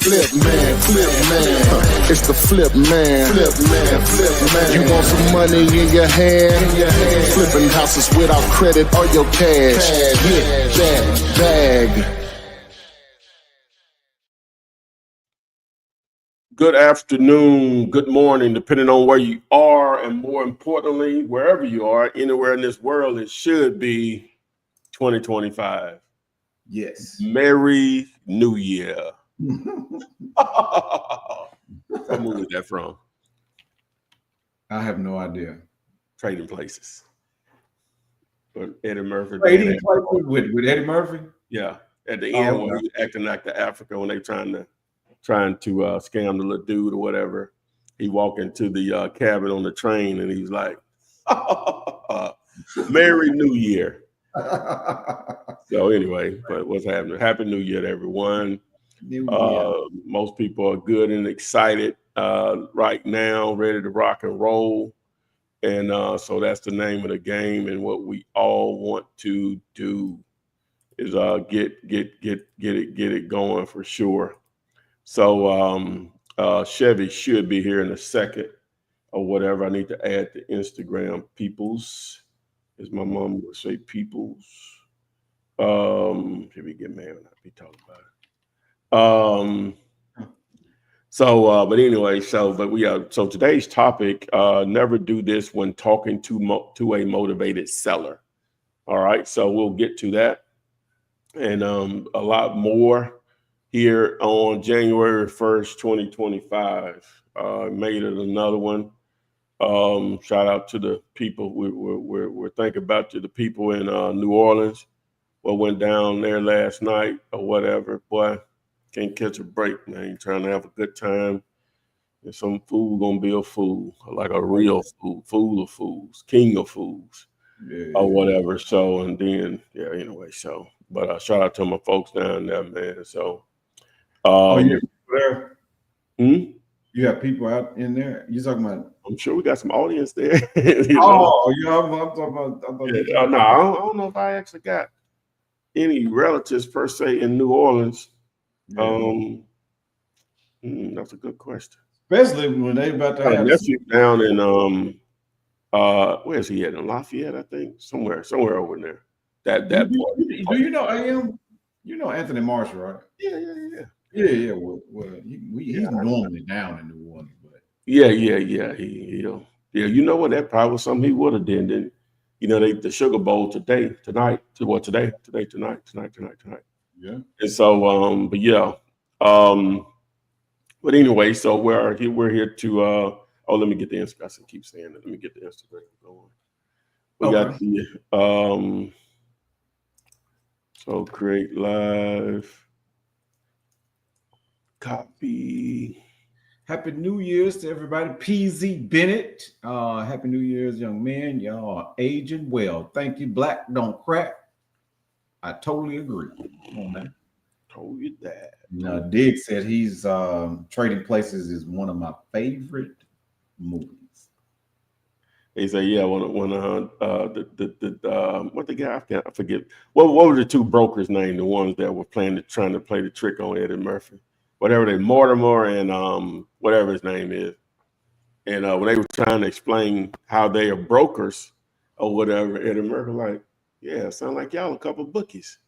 Flip man, it's the flip man. You want some money in your hand? Flipping houses without credit or your cash. Get that bag. Good afternoon, good morning, depending on where you are, and more importantly, wherever you are, anywhere in this world, it should be 2025. Yes. Merry New Year. What movie is that from? I have no idea. Trading Places. But Eddie Murphy. Trading Places with Eddie Murphy? Yeah. At the end, when he's acting like the Africa, when they trying to scam the little dude or whatever, he walked into the cabin on the train and he's like, Merry New Year. So anyway, but what's happening? Happy New Year to everyone. Most people are good and excited right now, ready to rock and roll. And so that's the name of the game. And what we all want to do is get it going for sure. So Chevy should be here in a second or whatever. I need to add the Instagram peoples, as my mom would say, peoples. Should we get mad when I be talking about it? But anyway, so today's topic, never do this when talking to a motivated seller. All right, so we'll get to that and a lot more here on January 1st, 2025. Made it another one. Shout out to the people. We're thinking about to the people in New Orleans. What went down there last night or whatever. Boy, can't catch a break, man. You're trying to have a good time. And some fool gonna be a fool, like a real fool of fools, king of fools, or whatever. So, and then, anyway, so, but shout out to my folks down there, man. So, you there? You have people out in there? You talking about? I'm sure we got some audience there. I'm talking about. No, I don't know if I actually got any relatives per se in New Orleans. That's a good question. Especially when they about to have nephew down in where's he at? In Lafayette, I think. Somewhere over in there. That do you know AM? You know Anthony Marshall, right? Yeah. Well, he's normally down in New Orleans, but yeah. You know what? That probably was something he would have done. Then, the Sugar Bowl tonight. Yeah. And so, but anyway, so we're here to let me get the Instagram. I keep saying that. Let me get the Instagram going. We got the so create live. Copy. Happy New Year's to everybody. PZ Bennett. Happy New Year's, young man. Y'all are aging well. Thank you. Black don't crack. I totally agree on that. Told you that. Dig said he's Trading Places is one of my favorite movies. He said, yeah, when what the guy, I forget. What were the two brokers' name? The ones that were trying to play the trick on Eddie Murphy, whatever they Mortimer and whatever his name is. And when they were trying to explain how they are brokers or whatever, Eddie Murphy like, yeah, sound like y'all a couple bookies.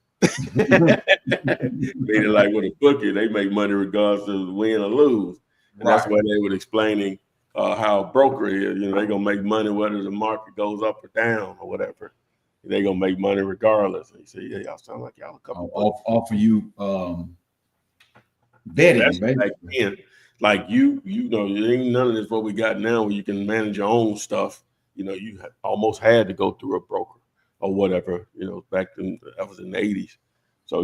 Meaning like with a bookie, they make money regardless of win or lose. And that's why they were explaining how a broker is. They're gonna make money whether the market goes up or down or whatever. They're gonna make money regardless. And he said, yeah, y'all sound like y'all a couple offer you betting, like you ain't none of this what we got now where you can manage your own stuff. You almost had to go through a broker or whatever, back then that was in the 80s. So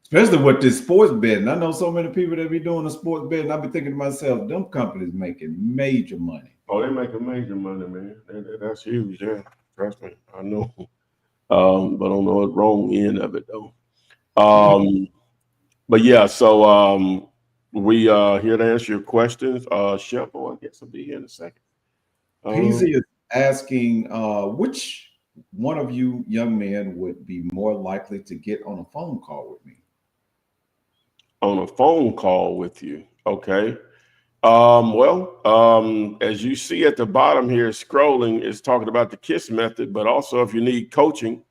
especially with this sports betting. I know so many people that be doing the sports betting. I be thinking to myself, them companies making major money. Oh, they're making major money, man. That's huge, yeah. Trust me, I know. But I don't know the wrong end of it though. But yeah, so we here to answer your questions. Shepard, I guess I'll be here in a second. PZ is asking which one of you young men would be more likely to get on a phone call with me? On a phone call with you. Okay. As you see at the bottom here, scrolling, it's talking about the KISS method, but also if you need coaching,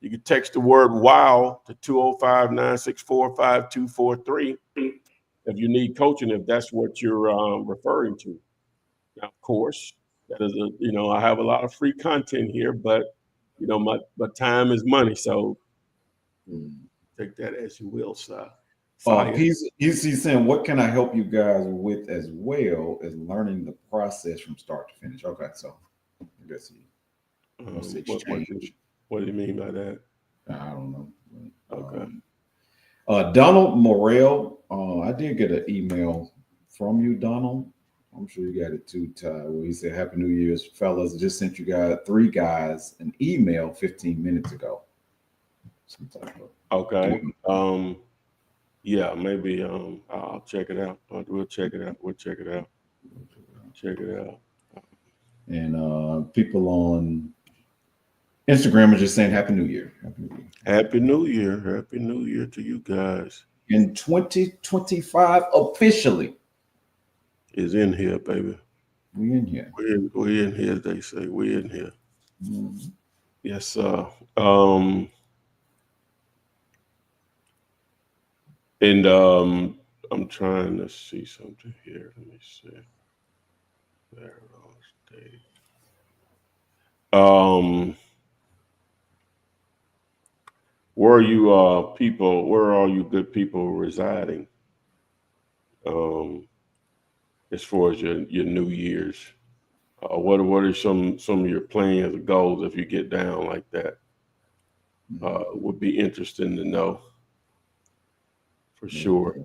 you can text the word WOW to 205-964-5243 if you need coaching, if that's what you're referring to. Now, of course, that is I have a lot of free content here, but my time is money, so take that as you will, sir. He's saying, what can I help you guys with as well as learning the process from start to finish? Okay, so I guess he wants to exchange. What do you mean by that? I don't know. Okay. Donald Morrell, I did get an email from you, Donald. I'm sure you got it too, Ty, where he said, Happy New Year's, fellas. I just sent you guys, 3 guys, an email 15 minutes ago. Okay. Yeah, maybe I'll check it out. We'll check it out. Check it out. And people on Instagram are just saying Happy New Year. Happy New Year. Happy New Year to you guys. In 2025 officially is in here, baby. We in here. We in here, they say. We in here. Mm-hmm. Yes, sir. And I'm trying to see something here. Let me see. There it is. Where are you people? Where are all you good people residing? As far as your New Year's, what are some of your plans or goals if you get down like that? Would be interesting to know for sure.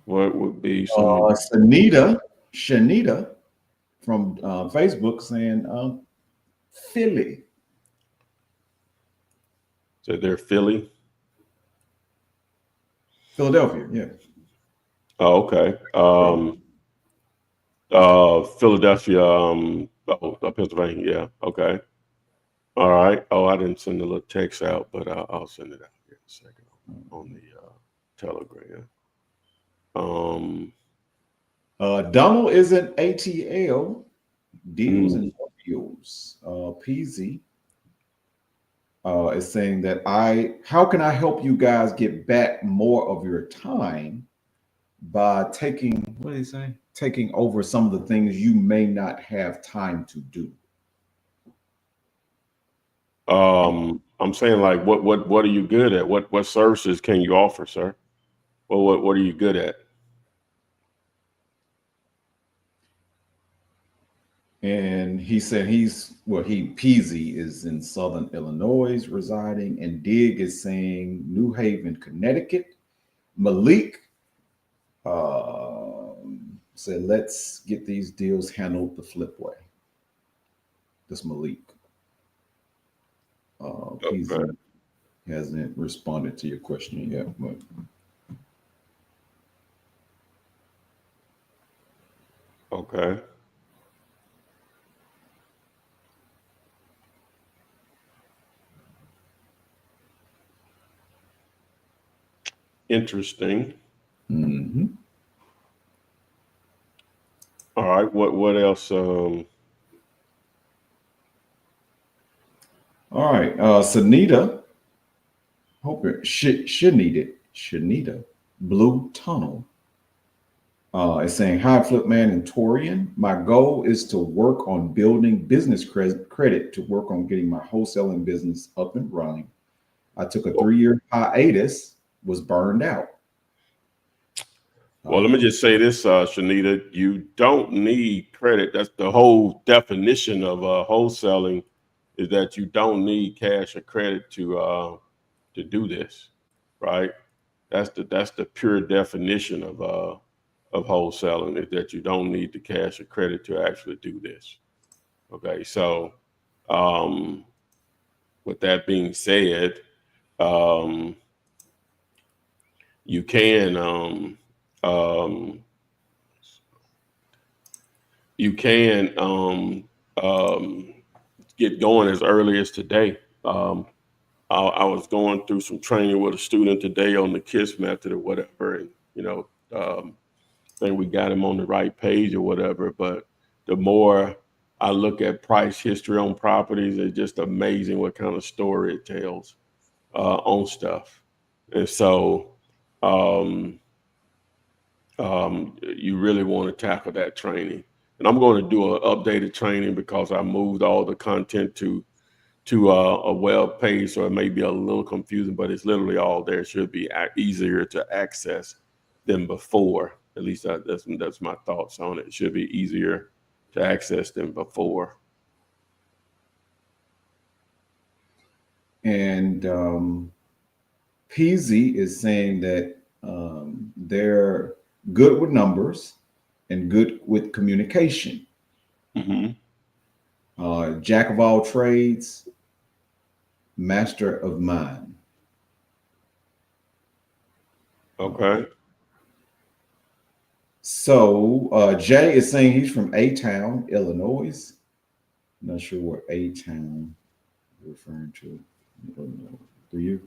What would be some? Shanita from Facebook saying Philly. So they're Philly? Philadelphia, yeah. Oh, okay. Philadelphia, Pennsylvania, yeah. Okay. All right. Oh, I didn't send the little text out, but I'll send it out here in a second on the Telegram. Donald is an ATL, deals and deals. PZ is saying that how can I help you guys get back more of your time by taking over some of the things you may not have time to do? I'm saying, like, what are you good at? What services can you offer, sir? Well, what are you good at? And he said Peasy is in Southern Illinois residing, and Dig is saying New Haven, Connecticut. Malik said, let's get these deals handled the flip way. This Malik. Peasy hasn't responded to your question yet, but okay. Interesting. Mm-hmm. All right. What else? All right. Sanita, hope it Shanita Blue Tunnel is saying, hi, Flipman and Torian. My goal is to work on building business credit to work on getting my wholesaling business up and running. I took a 3-year hiatus, was burned out. Well, let me just say this, Shanita, you don't need credit. That's the whole definition of wholesaling, is that you don't need cash or credit to do this, right? That's the pure definition of wholesaling, is that you don't need the cash or credit to actually do this. Okay, so with that being said, you can get going as early as today. I was going through some training with a student today on the KISS method or whatever, and I think we got him on the right page or whatever. But the more I look at price history on properties, it's just amazing what kind of story it tells on stuff. And so you really want to tackle that training. And I'm going to do an updated training because I moved all the content to a web page, so it may be a little confusing, but it's literally all there. It should be easier to access than before. At least that's my thoughts on it. It should be easier to access than before. And PZ is saying that they're good with numbers and good with communication. Mm-hmm. Jack of all trades, master of mind. Okay. So Jay is saying he's from A-Town, Illinois. Not sure what A-Town referring to. I don't know. Do you?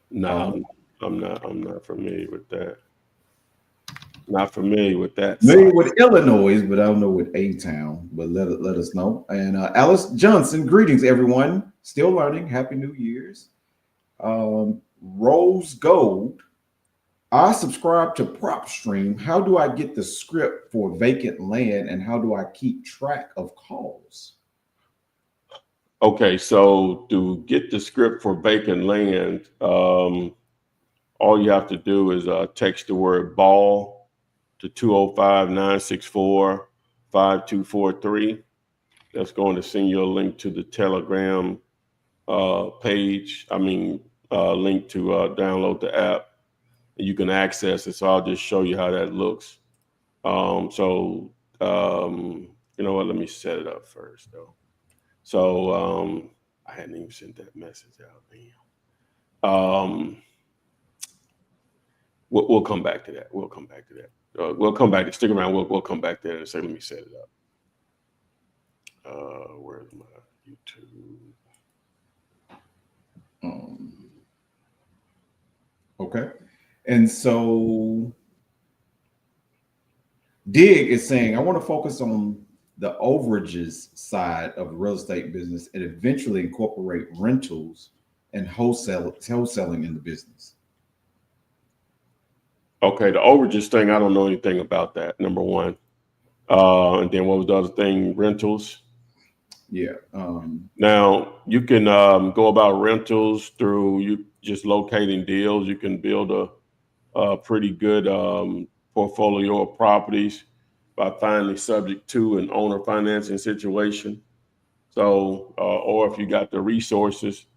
No, I'm not familiar with that. Not familiar with that. Maybe with Illinois, but I don't know with A-Town. But let us know. And Alice Johnson, greetings, everyone. Still learning. Happy New Year's. Rose Gold. I subscribe to PropStream. How do I get the script for vacant land, and how do I keep track of calls? Okay, so to get the script for vacant land, all you have to do is text the word ball to 205-964-5243. That's going to send you a link to the Telegram page. Link to download the app. And you can access it. So I'll just show you how that looks. You know what? Let me set it up first, though. So I hadn't even sent that message out. We'll come back to that. We'll come back to that. We'll come back to stick around. We'll come back there and say, let me set it up. Where's my YouTube? Okay. And so Dig is saying, I want to focus on the overages side of the real estate business and eventually incorporate rentals and wholesaling in the business. Okay, the overages thing, I don't know anything about that, number one. And then what was the other thing? Rentals? Yeah. Now, you can go about rentals through you just locating deals. You can build a pretty good portfolio of properties by finding subject to an owner financing situation. So, or if you got the resources,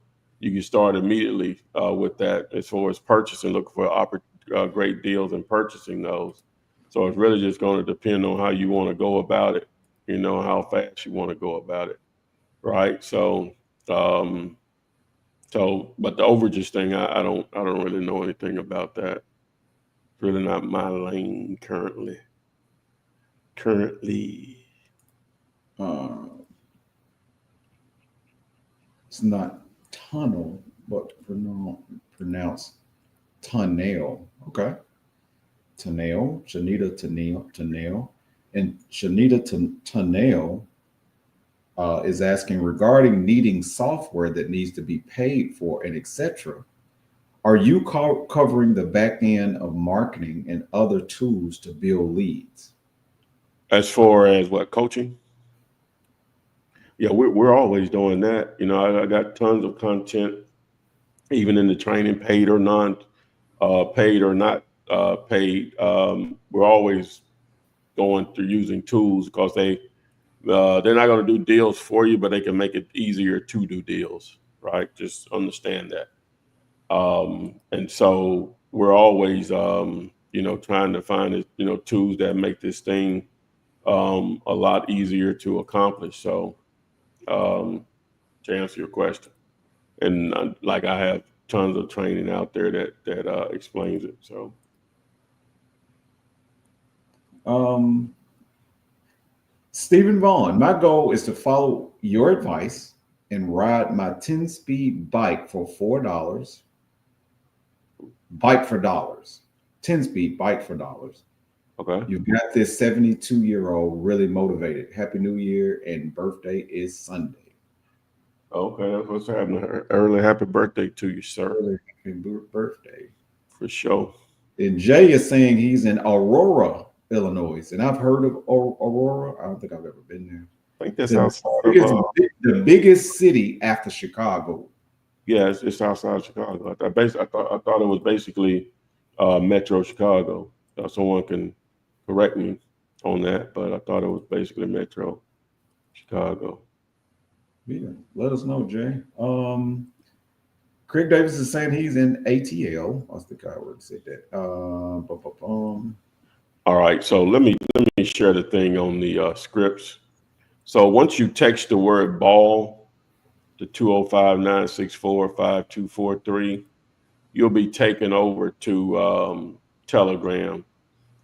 you can start immediately with that as far as purchasing, look for great deals and purchasing those. So it's really just going to depend on how you want to go about it, how fast you want to go about it. Right. So, but the overages thing, I don't really know anything about that. It's really not my lane currently. It's not tunnel, but pronounced tunnel. Okay. Tunnel, Shanita Tunnel. And Shanita Tunnel is asking regarding needing software that needs to be paid for and etc. Are you covering the back end of marketing and other tools to build leads? As far as what, coaching? Yeah, we're always doing that. I got tons of content, even in the training, paid or non paid or not paid. We're always going through using tools because they're not going to do deals for you, but they can make it easier to do deals, right? Just understand that. And so we're always, trying to find, tools that make this thing a lot easier to accomplish. So to answer your question, and like I have tons of training out there that explains it. So. Stephen Vaughn, my goal is to follow your advice and ride my 10-speed bike for $4. Bike for dollars. 10-speed bike for dollars. Okay. You got this 72-year-old really motivated. Happy New Year and birthday is Sunday. Okay, that's what's happening. Early happy birthday to you, sir. Early happy birthday. For sure. And Jay is saying he's in Aurora, Illinois. And I've heard of Aurora. I don't think I've ever been there. I think that's The outside biggest, of the biggest city after Chicago. yeah, it's outside of Chicago. I thought it was basically Metro Chicago. Someone can correct me on that, but I thought it was basically Metro Chicago. Yeah, let us know, Jay. Craig Davis is saying he's in ATL. I think I would say that. All right, so let me share the thing on the scripts. So once you text the word ball to 205-964-5243, you'll be taken over to Telegram.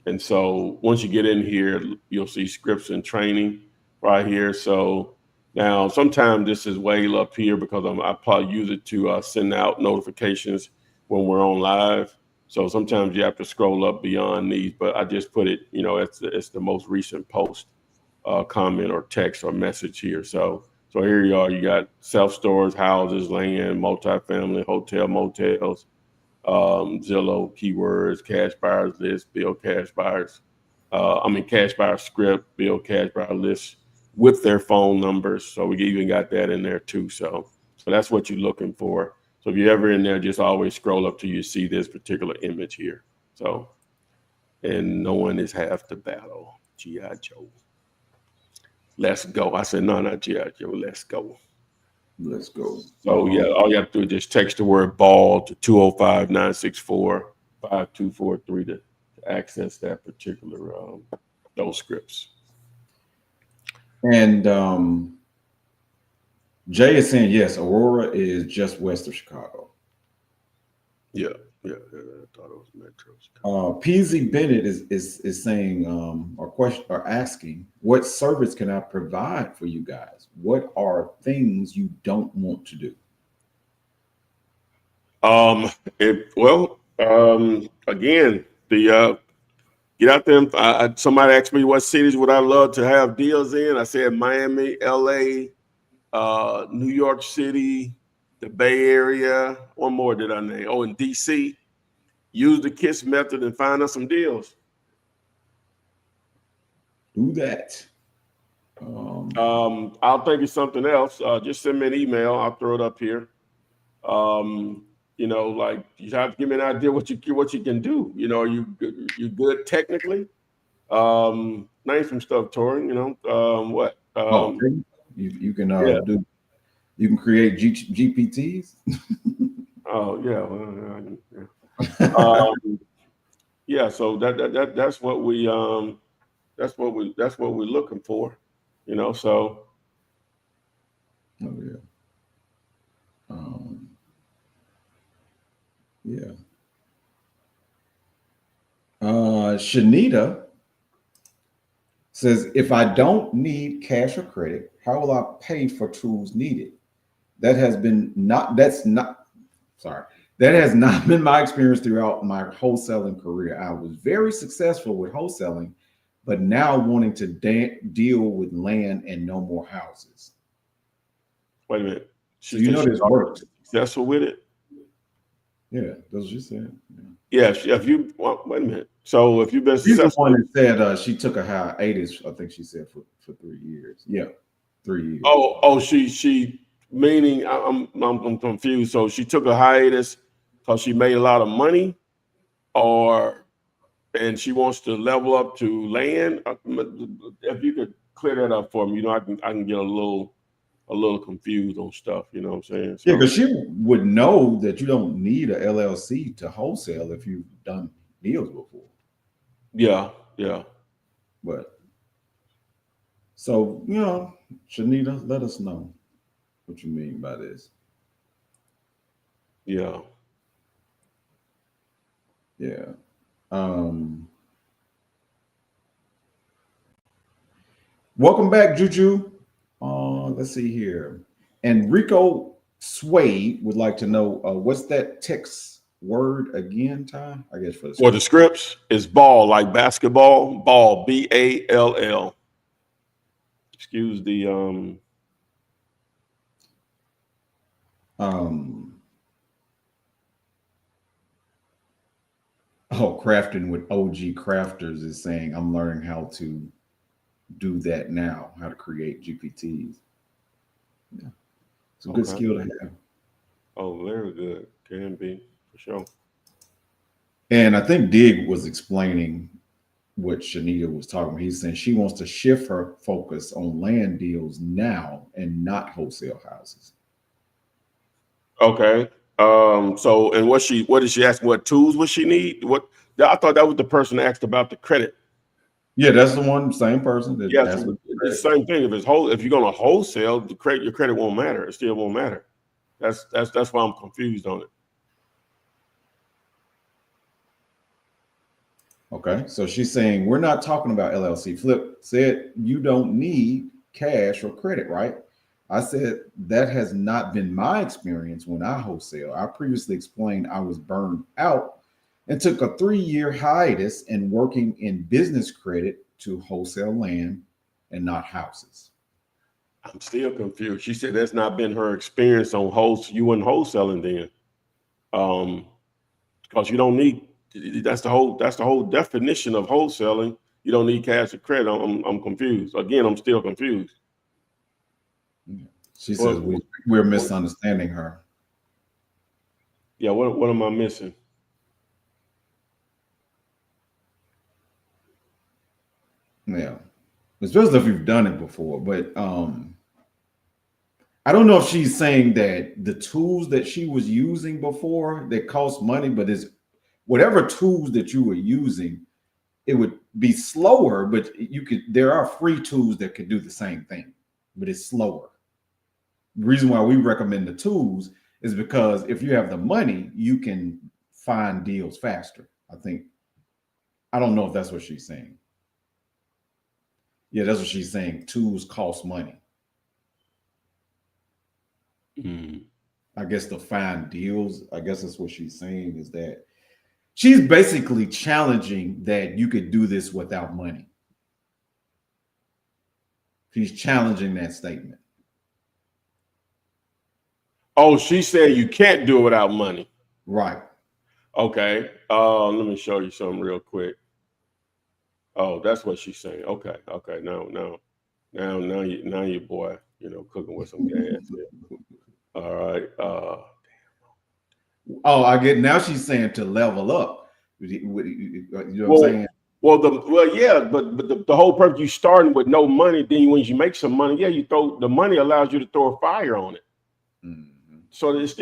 And so once you get in here, you'll see scripts and training right here. So now sometimes this is way up here because I probably use it to send out notifications when we're on live. So sometimes you have to scroll up beyond these, but I just put it, it's the most recent post, comment or text or message here. So here you are. You got self-storage, houses, land, multifamily, hotel, motels, Zillow, keywords, cash buyers list, build cash buyers. Cash buyer script, build cash buyer list with their phone numbers. So we even got that in there too. So that's what you're looking for. So if you're ever in there, just always scroll up till you see this particular image here. So, and no one is half the battle. G.I. Joe. Let's go. I said, no, not G.I. Joe. Let's go. Let's go. So yeah, all you have to do is just text the word ball to 205-964-5243 to access that particular those scripts. And Jay is saying yes, Aurora is just west of Chicago. Yeah, I thought it was Metro. PZ Bennett is saying or asking, what service can I provide for you guys? What are things you don't want to do? Again, the get out there. Somebody asked me what cities would I love to have deals in. I said Miami, LA, New York City, the Bay Area. One more did I name? Oh, in DC. Use the KISS method and find us some deals. Do that. I'll think of something else. Just send me an email. I'll throw it up here. You have to give me an idea what you can do. You good technically. Name some stuff, Tori. What? You can do. You can create GPTs. Oh yeah. Yeah. So that's what we're looking for. So. Oh yeah. Yeah. Shanita says, if I don't need cash or credit, how will I pay for tools needed? That has not been my experience throughout my wholesaling career. I was very successful with wholesaling, but now wanting to deal with land and no more houses. Wait a minute. So this works. Successful with it? Yeah, that's what she said. Yeah. If you wait a minute. So if you've been She's successful, the one that said she took a hiatus. I think she said for 3 years. Yeah, 3 years. Oh, she meaning I'm confused. So she took a hiatus because she made a lot of money, and she wants to level up to land. If you could clear that up for me, I can get a little confused on stuff. You know what I'm saying? So, yeah, because she would know that you don't need a LLC to wholesale if you've done deals before. Yeah. But so Shanita, let us know what you mean by this. Yeah. Welcome back, Juju. Let's see here. And Rico Swade would like to know what's that text word again, Ty? I guess for the For the scripts, it's ball, like basketball, ball, BALL. Excuse the Crafting with OG Crafters is saying I'm learning how to do that now, how to create GPTs. Yeah. It's a good skill to have. Oh, very good. Can be, for sure. And I think Dig was explaining what Shanita was talking about. He's saying she wants to shift her focus on land deals now and not wholesale houses. Okay. So, and what did she ask? What tools would she need? I thought that was the person that asked about the credit. Yeah, that's the one, same person. That Yes, it's the same thing. If you're going to wholesale, your credit won't matter. It still won't matter. That's why I'm confused on it. Okay, so she's saying we're not talking about LLC. Flip said you don't need cash or credit, right? I said that has not been my experience when I wholesale. I previously explained I was burned out and took a 3-year hiatus in working in business credit to wholesale land and not houses. I'm still confused. She said that's not been her experience on you and wholesaling then. Because you don't need, that's the whole definition of wholesaling. You don't need cash or credit. I'm confused. Again, I'm still confused. She says we're misunderstanding her. Yeah, what am I missing? Yeah, especially if you've done it before. But I don't know if she's saying that the tools that she was using before that cost money, but is whatever tools that you were using, it would be slower, but there are free tools that could do the same thing, but it's slower. The reason why we recommend the tools is because if you have the money, you can find deals faster. I don't know if that's what she's saying. Yeah, that's what she's saying. Tools cost money. I guess to find deals, I guess that's what she's saying, is that she's basically challenging that you could do this without money. She's challenging that statement. Oh, she said you can't do it without money. Right. Okay. Let me show you something real quick. Oh, that's what she's saying. Okay. Now you boy, cooking with some gas here. All right. I get now she's saying to level up. You know what I'm saying? Yeah, but the whole purpose, you starting with no money, then when you make some money, yeah, the money allows you to throw a fire on it. Mm-hmm. So it's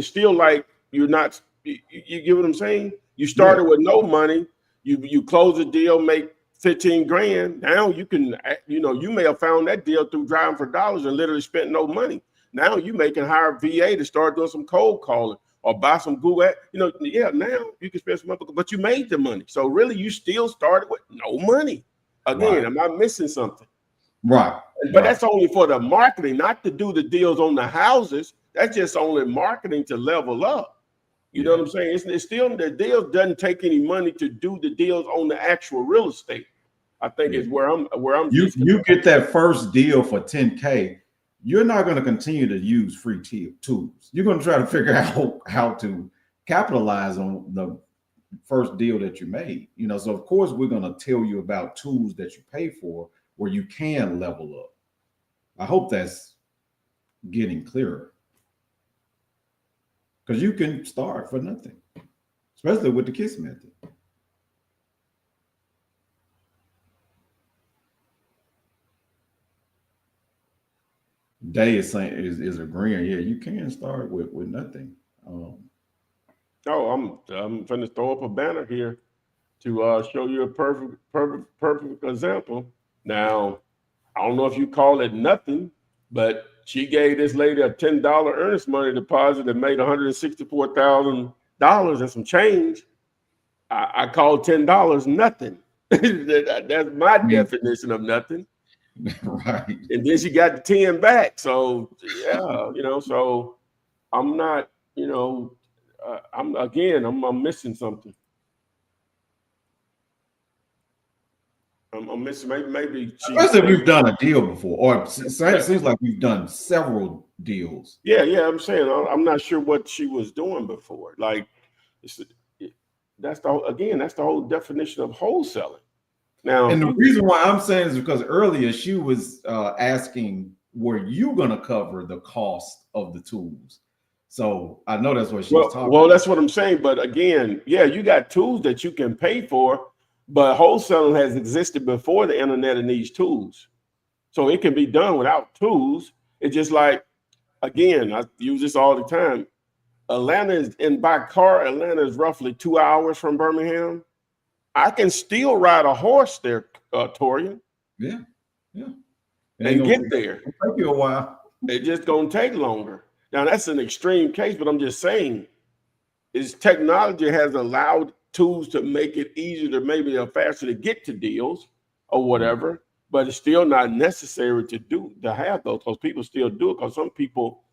still like you're not, you get what I'm saying? You started with no money, you close a deal, make 15 grand. Now you can, you may have found that deal through driving for dollars and literally spent no money. Now you can hire VA to start doing some cold calling or buy some Google. Now you can spend some money, but you made the money. So really, you still started with no money. Again, Am I missing something? Right. But that's only for the marketing, not to do the deals on the houses. That's just only marketing to level up. You know what I'm saying? It's still, the deal doesn't take any money to do the deals on the actual real estate. I think is where I'm. You get that first deal for $10K. You're not going to continue to use free tools. You're going to try to figure out how to capitalize on the first deal that you made. So of course we're going to tell you about tools that you pay for where you can level up. I hope that's getting clearer. Because you can start for nothing, especially with the KISS method. Day is saying is agreeing. Yeah, you can start with nothing. I'm going to throw up a banner here to show you a perfect example. Now, I don't know if you call it nothing, but she gave this lady a $10 earnest money deposit that made $164,000 and some change. I call $10 nothing. That's my definition of nothing. Right. And then she got the 10 back. So yeah, so I'm not, I'm missing something. I'm missing maybe she. Especially if we've done a deal before, or it seems like we've done several deals. Yeah, I'm saying I'm not sure what she was doing before. Like, that's the whole definition of wholesaling. Now, And the reason why I'm saying is because earlier she was asking, were you going to cover the cost of the tools? So I know that's what she was talking Well, about. that's what I'm saying. But again, yeah, you got tools that you can pay for, but wholesaling has existed before the internet and these tools. So it can be done without tools. It's just like, again, I use this all the time. Atlanta is roughly 2 hours from Birmingham. I can still ride a horse there, Torian. Yeah. And get there. It'll take you a while. It's just gonna take longer. Now that's an extreme case, but I'm just saying, is technology has allowed tools to make it easier to maybe or faster to get to deals or whatever, but it's still not necessary to have those, because people still do it. Because some people,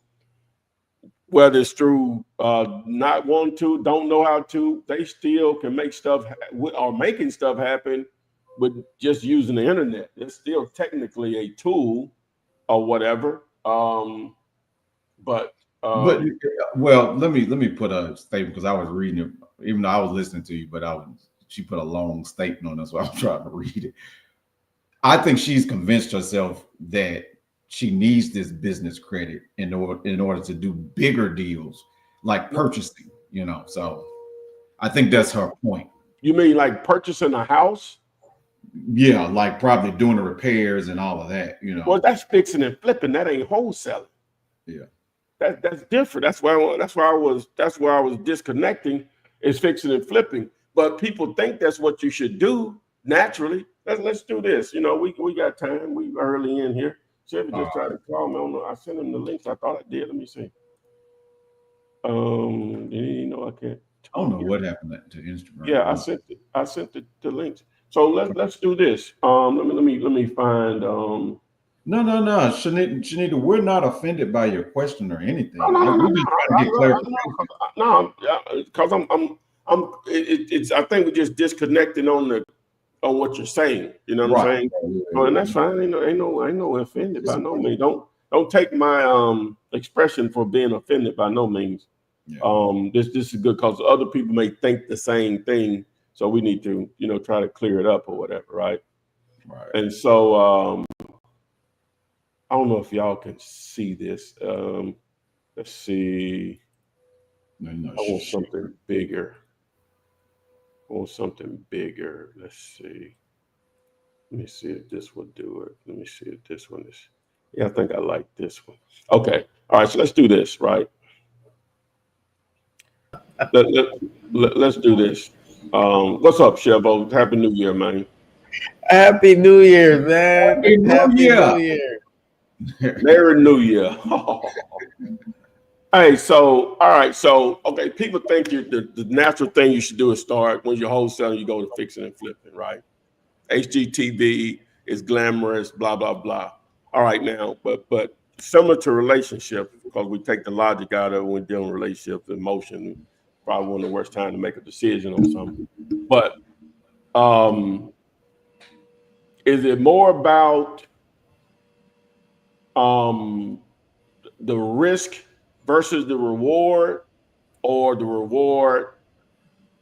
whether it's through not wanting to, don't know how to, they still can make stuff or making stuff happen with just using the internet. It's still technically a tool or whatever. But well, let me put a statement, because I was reading it, even though I was listening to you, but she put a long statement on us, so I'm trying to read it. I think she's convinced herself that she needs this business credit in order to do bigger deals like purchasing, So I think that's her point. You mean like purchasing a house? Yeah, like probably doing the repairs and all of that, Well, that's fixing and flipping. That ain't wholesaling. Yeah. That's different. That's where I was disconnecting, is fixing and flipping. But people think that's what you should do naturally. Let's do this. We got time. We early in here. Chevy just tried to call me. I sent him the links. I thought I did. Let me see. I can't. I don't know what happened to Instagram. Yeah, I sent the links. So let's do this. Let me find. No, Shanita, we're not offended by your question or anything. No, We're just trying to get clarification. No, because it's. I think we're just disconnecting on what you're saying. You know what I'm saying? Yeah. And that's fine. Ain't no offended by no means. Don't take my expression for being offended by no means. Yeah. This is good, because other people may think the same thing. So we need to, try to clear it up or whatever, right? Right. And so I don't know if y'all can see this. Let's see. I want something bigger. Let's see. Let me see if this will do it. Let me see if this one is. Yeah, I think I like this one. Okay. All right. So let's do this, right? Let's do this. What's up, Chevo? Happy New Year, man. Happy New Year, man. Happy New Year. Merry New Year. Hey, so, all right. So, okay, people think the natural thing you should do is start when you're wholesaling, you go to fixing and flipping, right? HGTV is glamorous, blah, blah, blah. All right, now, but similar to relationships, because we take the logic out of it when we're dealing with relationships, emotion, probably one of the worst time to make a decision on something. But is it more about the risk versus the reward, or the reward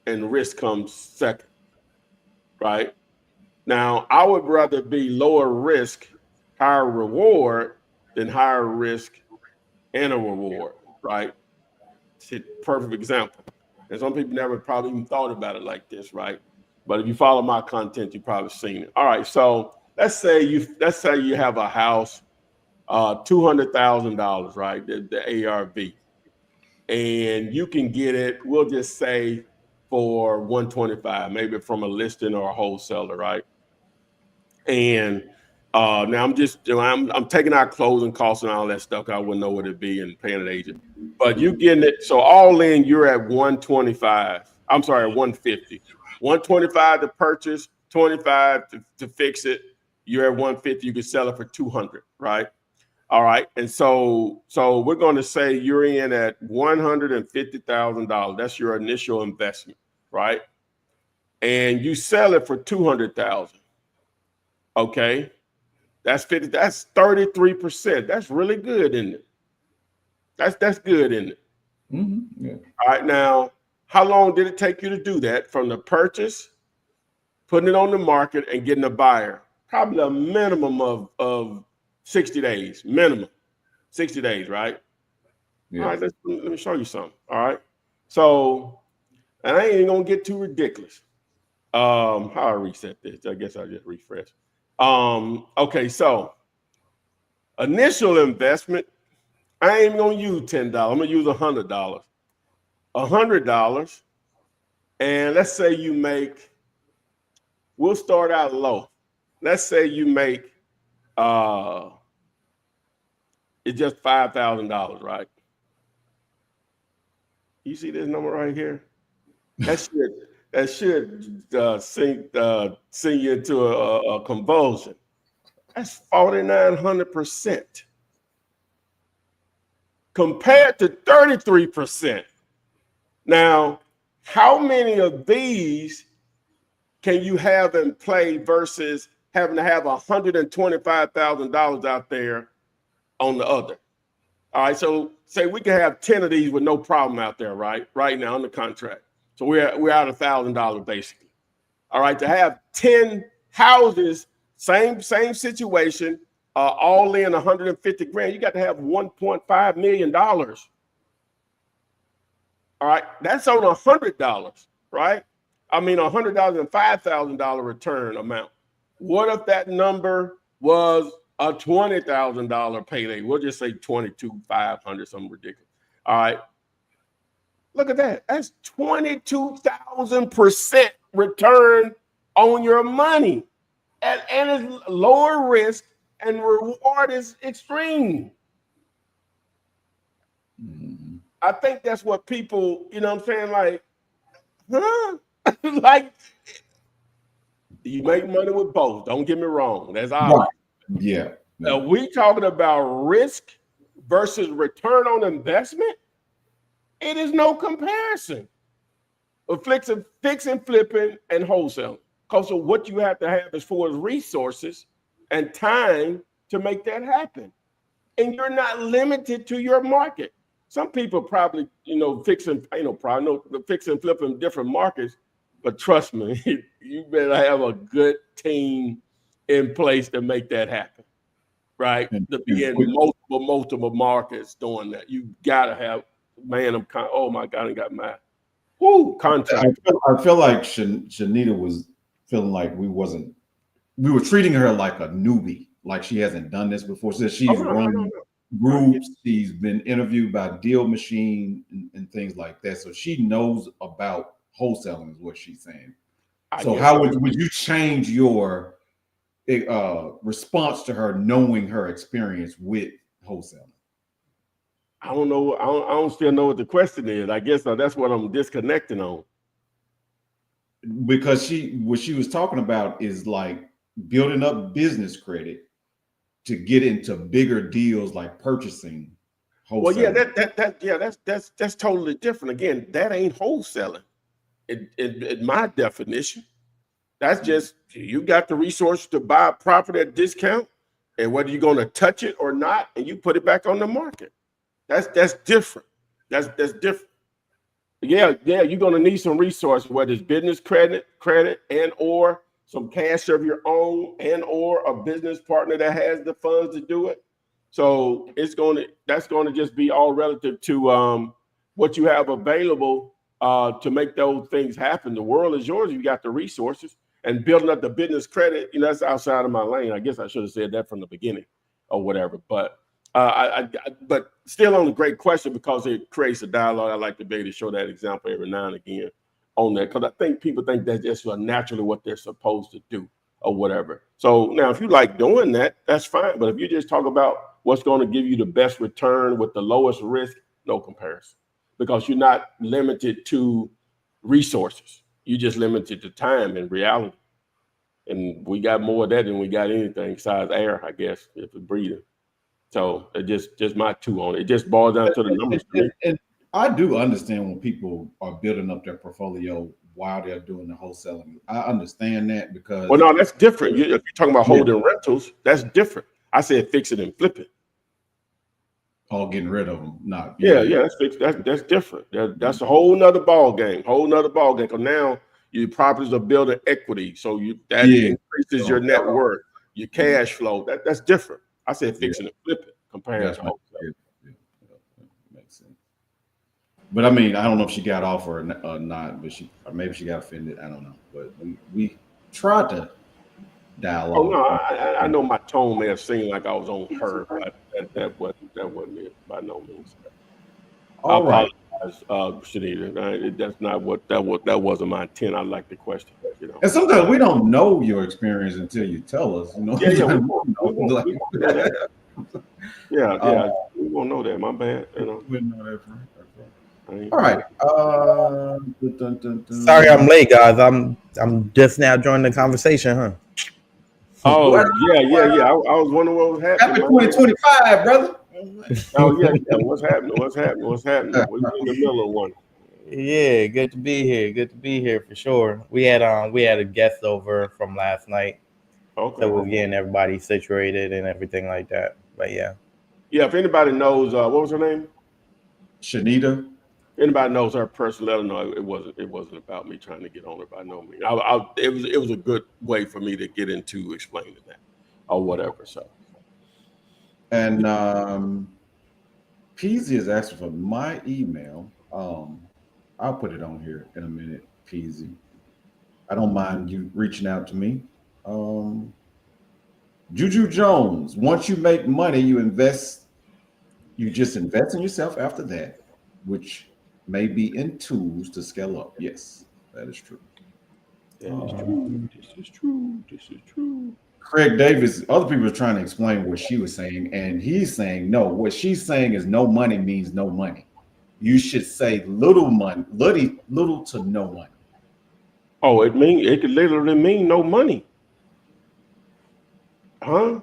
and risk comes second, right? Now, I would rather be lower risk, higher reward than higher risk and a reward, right? It's a perfect example. And some people never probably even thought about it like this, right? But if you follow my content, you've probably seen it. All right, so let's say you have a house, $200,000, right? The ARV, and you can get it. We'll just say for $125,000, maybe from a listing or a wholesaler, right? And now I'm taking out closing costs and all that stuff. I wouldn't know what it'd be and paying an agent, but you getting it. So all in, you're at 125. I'm sorry, 150. 125 to purchase, 25 to fix it, you're at 150, you can sell it for 200, right? All right. And so we're going to say you're in at $150,000. That's your initial investment, right? And you sell it for 200,000. Okay. That's 50. That's 33%. That's really good, isn't it? That's good, isn't it? Mm-hmm. Yeah. All right. Now, how long did it take you to do that from the purchase, putting it on the market, and getting a buyer? Probably a minimum of 60 days, minimum 60 days, right? Yeah. All right, let me show you something. All right. So, and I ain't even gonna get too ridiculous. How I reset this? I guess I'll just refresh. Okay, so initial investment, I ain't even gonna use $10. I'm gonna use $100. $100, and let's say you make, we'll start out low. Let's say you make it's just $5,000, right? You see this number right here? That should send you into a convulsion. That's 4,900% compared to 33%. Now, how many of these can you have in play versus having to have $125,000 out there on the other? All right, so say we can have 10 of these with no problem out there, right? Right now on the contract. So we're out $1,000 basically. All right, to have 10 houses, same situation, all in 150 grand, you got to have $1.5 million. All right, that's on $100, right? I mean, $100 and $5,000 return amount. What if that number was a $20,000 payday? We'll just say 22,500, something ridiculous. All right. Look at that. That's 22,000% return on your money. And it's lower risk and reward is extreme. Mm-hmm. I think that's what people, you know what I'm saying? Like, huh? Like, you make money with both. Don't get me wrong. That's obvious. Right. Yeah. Now, we talking about risk versus return on investment. It is no comparison of fixing, flipping, and wholesaling. Because of what you have to have as far as resources and time to make that happen. And you're not limited to your market. Some people probably, fixing, fixing, flipping different markets. But trust me, you better have a good team in place to make that happen, right? To be in multiple markets doing that. You got to have, man, oh my God, I got mad. Woo, contract. I feel like Shanita was feeling like we were treating her like a newbie, like she hasn't done this before. So she's run groups, she's been interviewed by Deal Machine and things like that. So she knows about wholesaling is what she's saying. So how would you change your response to her knowing her experience with wholesaling? I don't know. I don't still know what the question is. I guess that's what I'm disconnecting on. Because what she was talking about is like building up business credit to get into bigger deals like purchasing wholesaling. Well, yeah, that's totally different. Again, that ain't wholesaling. In my definition, that's just you got the resources to buy a property at discount, and whether you're going to touch it or not, and you put it back on the market. That's different. That's different. Yeah, you're going to need some resources, whether it's business credit, and or some cash of your own, and or a business partner that has the funds to do it. So that's going to just be all relative to what you have available to make those things happen. The world is yours. You got the resources, and building up the business credit. That's outside of my lane. I guess I should have said that from the beginning, or whatever. But but still on a great question because it creates a dialogue. I like to be able to show that example every now and again on that because I think people think that's just naturally what they're supposed to do or whatever. So now, if you like doing that, that's fine. But if you just talk about what's going to give you the best return with the lowest risk, no comparison, because you're not limited to resources. You're just limited to time in reality. And we got more of that than we got anything besides air, I guess, if it's breathing. So it just my two on it. It just boils down to the numbers to me. And I do understand when people are building up their portfolio while they're doing the wholesaling. I understand that because Well, no, that's different. If you're talking about holding rentals, that's different. I said fix it and flip it. all getting rid of them. Yeah, that's fixed. That's different. That's a whole nother ball game. Because now your properties are building equity, so that increases your net worth, your cash flow. That's different. I said fix it and flip it compared to wholesale. Makes sense. But I mean, I don't know if she got off or not, but maybe she got offended. I don't know. But we tried to dialogue. Oh no, I know my tone may have seemed like I was on her, but that wasn't it by no means. All right, Shanita. That's not what that wasn't my intent. I like the question, you know. And sometimes we don't know your experience until you tell us. You know. Yeah, we won't know that. Yeah, we won't know that. My bad. You know. We know that. All right. Sorry, I'm late, guys. I'm just now joining the conversation, huh? Oh yeah. I was wondering what was happening. Happy 2025, brother. Oh yeah. What's happening? We're in the middle of one. Yeah, good to be here. Good to be here for sure. We had a guest over from last night, Okay. so we're getting everybody situated and everything like that. But yeah. If anybody knows, what was her name? Shanita. Anybody knows her person, let her know it wasn't about me trying to get on her by no means. It was a good way for me to get into explaining that or whatever. So, and Peasy is asking for my email. I'll put it on here in a minute, Peasy. I don't mind you reaching out to me. Juju Jones, once you make money, you just invest in yourself after that, which may be in tools to scale up. Yes, that is true. This is true. Craig Davis, other people are trying to explain what she was saying, and he's saying no. What she's saying is no money means no money. You should say little money, little to no money. Oh, it could literally mean no money. Huh?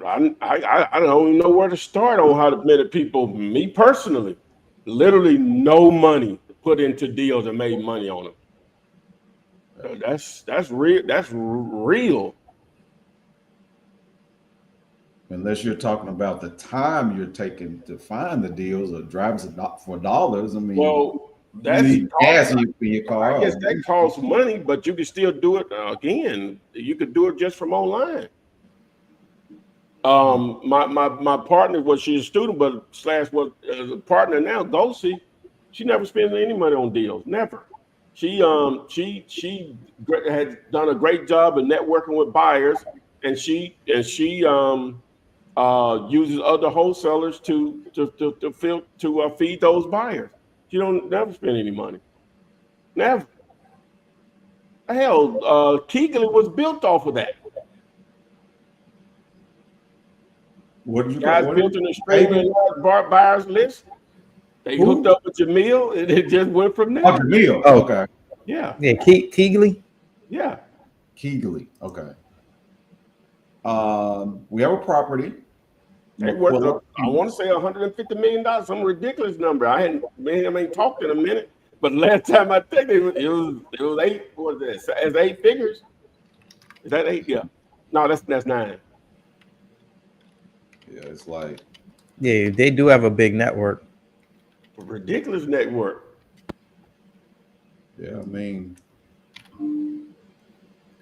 I don't even know where to start on how to admit people. Me personally, literally no money put into deals and made money on them. That's real. That's real. Unless you're talking about the time you're taking to find the deals or driving for dollars. I mean, well, that's gas for your car. I guess that costs money, but you can still do it again. You could do it just from online. My partner she's a student, but was a partner now. Gosi, she never spends any money on deals. Never. She had done a great job of networking with buyers, and she uses other wholesalers to feed those buyers. She don't never spend any money. Never. Hell, Keegley was built off of that. What did you guys built an extremely large buyers list. They hooked up with Jamil, and it just went from there. Oh, Jamil. Oh, okay. Yeah. Yeah, Keegley. Yeah. Keegley. Okay. We have a property. They worth, I want to say $150 million, some ridiculous number. I ain't talked in a minute, but last time I checked, it was 8. What is that? It's 8 figures. Is that 8? Yeah. No, that's 9. Yeah, it's like. Yeah, they do have a big network. A ridiculous network. Yeah, I mean,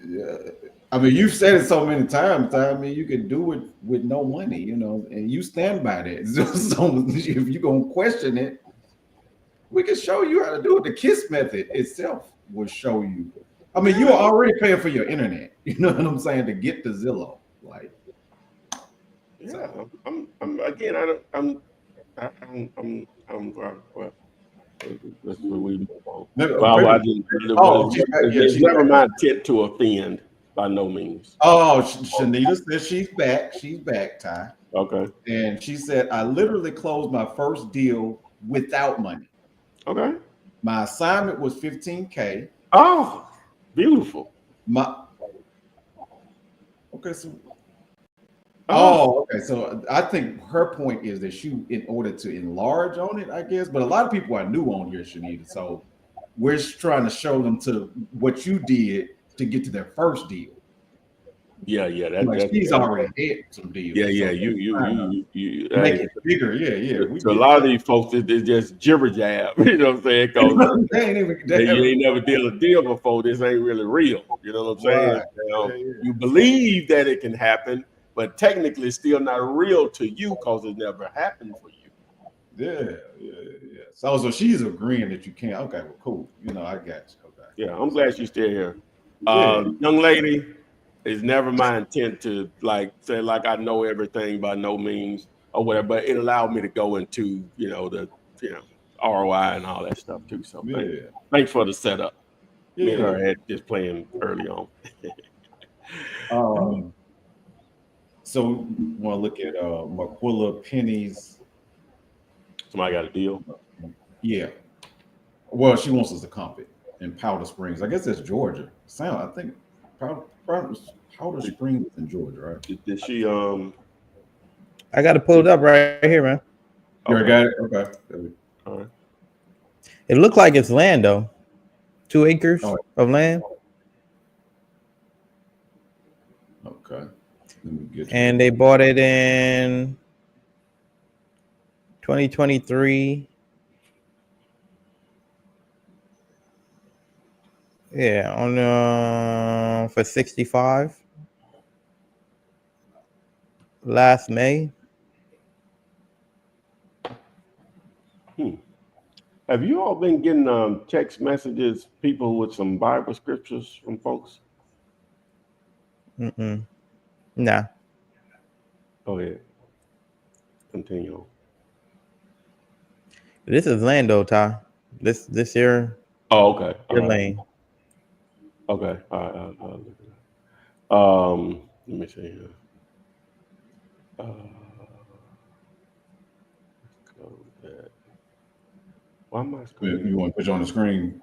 yeah. I mean, you've said it so many times. I mean, you can do it with no money, and you stand by that. So if you're gonna question it, we can show you how to do it. The KISS method itself will show you. I mean, you are already paying for your internet. You know what I'm saying, to get to Zillow, like. Yeah, I'm let's we move on. It's never my intent to offend by no means. Oh, Shanita says she's back. She's back, Ty. Okay. And she said, I literally closed my first deal without money. Okay. My assignment was $15K. Oh. Beautiful. Okay, so Oh, okay. So I think her point is that in order to enlarge on it, I guess. But a lot of people are new on here, Shanita. So we're trying to show them to what you did to get to their first deal. yeah. Like she's already had some Yeah. deals, so You. make Hey, it bigger. Yeah. We to a get lot of that. these folks, it's just jibber jab. You know what I'm saying? Because They ain't even you damn ain't never did a deal before. This ain't really real. You know what I'm saying? right. Yeah. You believe that it can happen, but technically, it's still not real to you because it never happened for you. Yeah. So she's agreeing that you can't. Okay, well, cool. I got you. Okay. Yeah, I'm glad she's still here. Yeah. Young lady, it's never my intent to say I know everything by no means or whatever, but it allowed me to go into the ROI and all that stuff too. So Yeah. thanks for the setup. Me and Yeah. her had just playing early on. So we want to look at Marquilla Penny's. Somebody got a deal. Yeah. Well, she wants us to comp it in Powder Springs. I guess that's Georgia. I think Powder Springs is in Georgia, right? Did she I got to pull it up right here, man. You already got it? Okay. All right. It looked like it's land though. 2 acres of land. Okay. Let me get And they bought it in 2023. Yeah, on for 65 last May. Have you all been getting text messages, people with some Bible scriptures from folks? Nah. Go ahead. Continue. This is Lando, Ty. This here. Oh, okay. Your lane. Okay. All right. I'll look at that. Let me see here. Let's go with that. Why am I screen? You want to put you on the screen?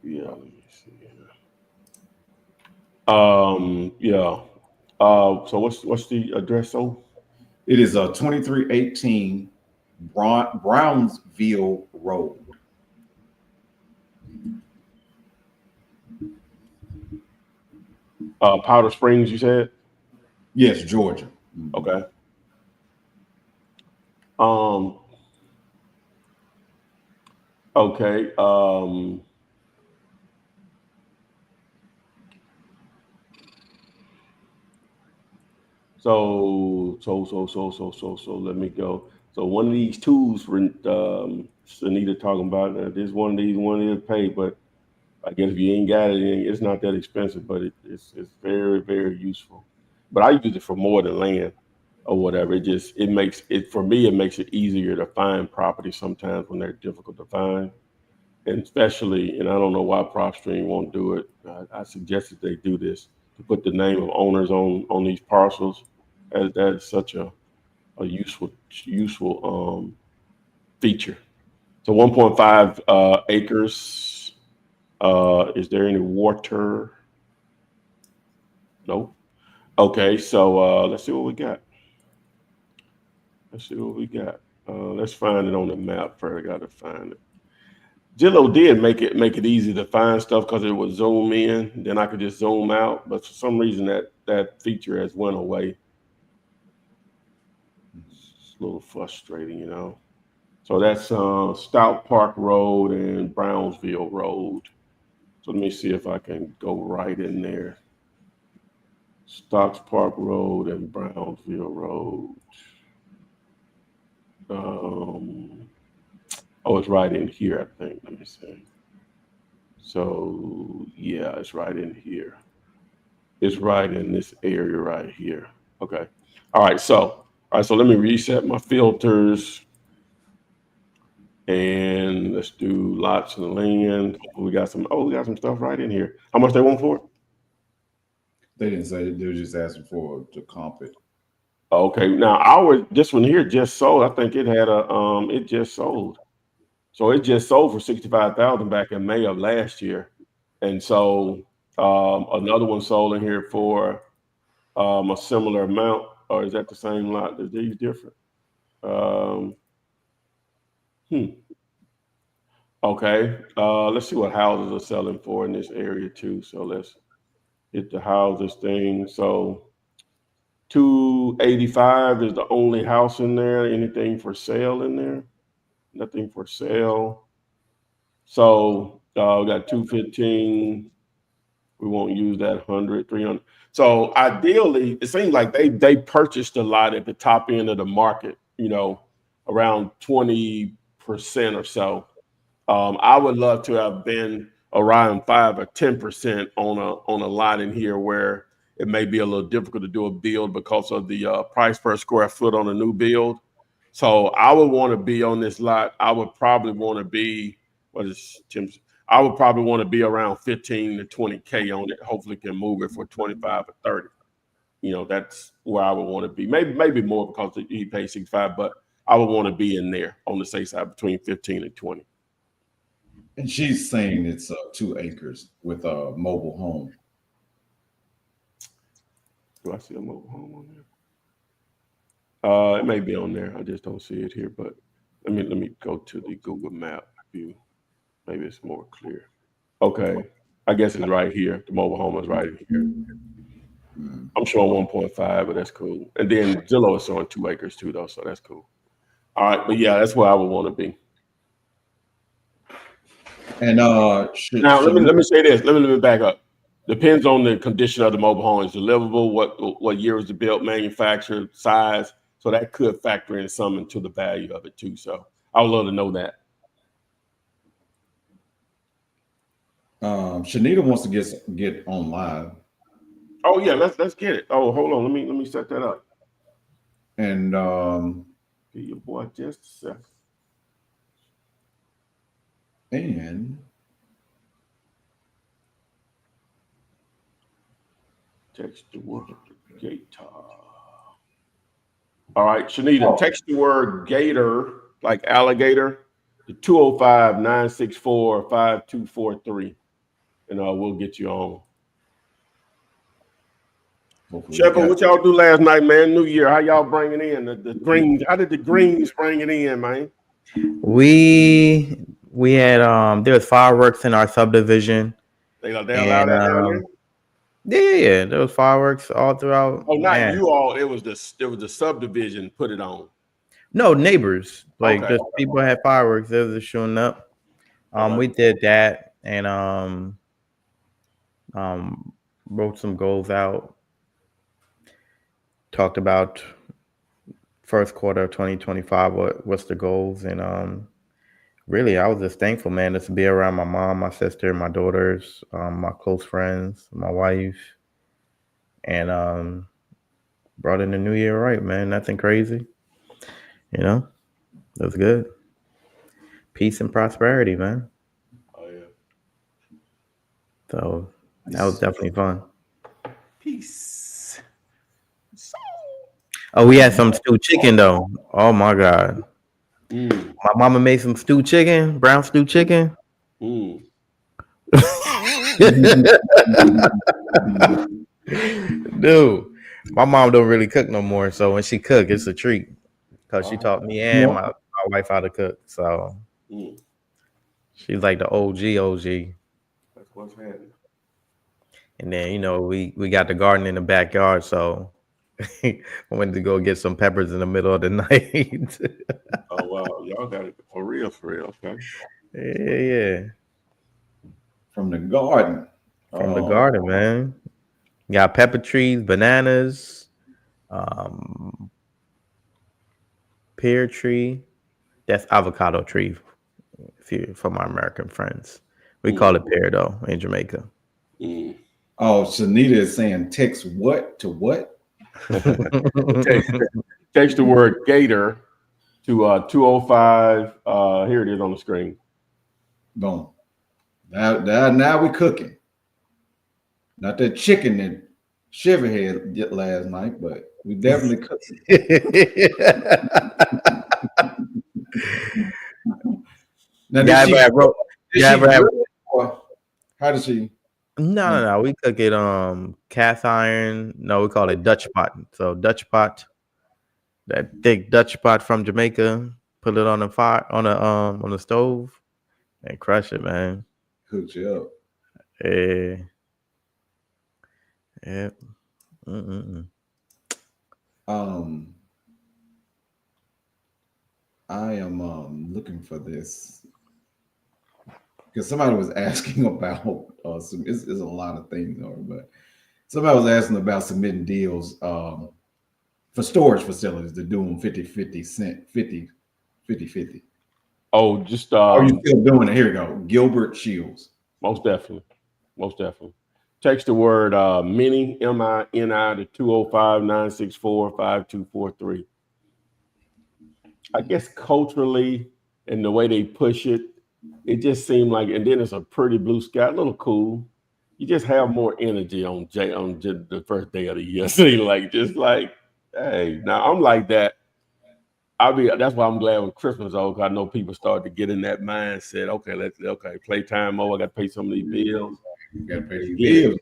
Yeah. Let me see here. Yeah. So what's the address? So it is 2318 Brownsville Road. Powder Springs, you said? Yes, Georgia. Okay. Okay. So let me go. So one of these tools, Anita talking about, this one of these pay, but I guess if you ain't got it, it's not that expensive, but it's very, very useful. But I use it for more than land or whatever. It makes it easier to find property sometimes when they're difficult to find. And especially, and I don't know why PropStream won't do it. I suggested they do this to put the name of owners on these parcels. That's such a useful feature. So 1.5 acres. Is there any water? No. Okay, so let's see what we got. Let's find it on the map first. I gotta find it. Zillow did make it easy to find stuff because it would zoom in. Then I could just zoom out. But for some reason that feature has went away. It's a little frustrating, So that's Stout Park Road and Brownsville Road. So let me see if I can go right in there. Stocks Park Road and Brownsville Road. It's right in here, I think. Let me see. So yeah, it's right in here. It's right in this area right here. Okay. All right. So let me reset my filters. And let's do lots of land. We got some stuff right in here. How much they want for it? They didn't say. They were just asking for to comp it. Okay. Now this one here just sold. I think it had it just sold. So it just sold for $65,000 back in May of last year. And so Another one sold in here for a similar amount, or is that the same lot? Are these different? Um, Okay. Let's see what houses are selling for in this area too. So let's hit the houses thing. So 285 is the only house in there. Anything for sale in there? Nothing for sale. So we got 215. We won't use that 100, 300. So ideally, it seems like they purchased a lot at the top end of the market, around 20% or so. I would love to have been around 5 or 10% on a lot in here where it may be a little difficult to do a build because of the price per square foot on a new build. So I would want to be on this lot. I would probably want to be what is Tim's? I would probably want to be around 15 to 20K on it. Hopefully, can move it for 25 or 30. That's where I would want to be. Maybe more because he pays 65, but I would want to be in there on the safe side between 15 and 20. And she's saying it's 2 acres with a mobile home. Do I see a mobile home on there? It may be on there. I just don't see it here. But let me go to the Google Map view. Maybe it's more clear. Okay, I guess it's right here. The mobile home is right here. I'm showing 1.5, but that's cool. And then Zillow is showing 2 acres too, though, so that's cool. All right, but yeah, that's where I would want to be. And now let me say this. Let me back up. Depends on the condition of the mobile home. Is it livable? What year was it built? Manufactured, size. So that could factor in some into the value of it too. So I would love to know that. Shanita wants to get on live. Oh yeah, let's get it. Oh, hold on. Let me set that up. And give your boy just a second. And text the word gator. All right, Shanita, text the word gator, like alligator, to 205-964-5243. And we'll get you on. Shepard, what y'all do last night, man? New Year, how y'all bringing in the greens? How did the greens bring it in, man? We had there was fireworks in our subdivision. They allowed that down there? Yeah. There was fireworks all throughout. Oh, not you all. It was the subdivision put it on. No, neighbors. Just people had fireworks. They were showing up. We did that and wrote some goals out. Talked about first quarter of 2025. What's the goals? And really, I was just thankful, man, just to be around my mom, my sister, my daughters, my close friends, my wife, and brought in the new year right, man. Nothing crazy. It was good. Peace and prosperity, man. Oh, yeah. So that was definitely fun. Peace. Oh, we had some stewed chicken, though. Oh, my God. My mama made some stewed chicken, brown stewed chicken. Dude, my mom don't really cook no more. So when she cook, it's a treat. Because she taught me and my wife how to cook. So she's like the OG. That's what's happening. And then, we got the garden in the backyard. So I went to go get some peppers in the middle of the night. Oh, wow. Y'all got it for real. Okay. Yeah. From the garden. From the garden, man. Got pepper trees, bananas, pear tree. That's avocado tree. For my American friends, we call it pear though in Jamaica. Oh, Shanita is saying text what to what? Text the word gator to 205. Here it is on the screen. Boom. Now we cooking. Not that chicken that Shiver had last night, but we definitely cooking. Now, how did she? No. We cook it cast iron. No, we call it Dutch pot. So Dutch pot, that thick Dutch pot from Jamaica. Put it on the fire on the stove and crush it, man. Hook you up. Yeah. Yeah. Mm-mm. I am looking for this because somebody was asking about some. It's a lot of things, but somebody was asking about submitting deals for storage facilities to do them 50-50. Oh, just Are you still doing it? Here we go. Gilbert Shields. most definitely. Text the word mini, MINI, to 205-964-5243. I guess culturally and the way they push it, it just seemed like, and then it's a pretty blue sky, a little cool. You just have more energy on the first day of the year. See, like just like, hey, now I'm like that. That's why I'm glad when Christmas over, because I know people start to get in that mindset. Okay, playtime over. I got to pay some of these bills. You got to pay these bills.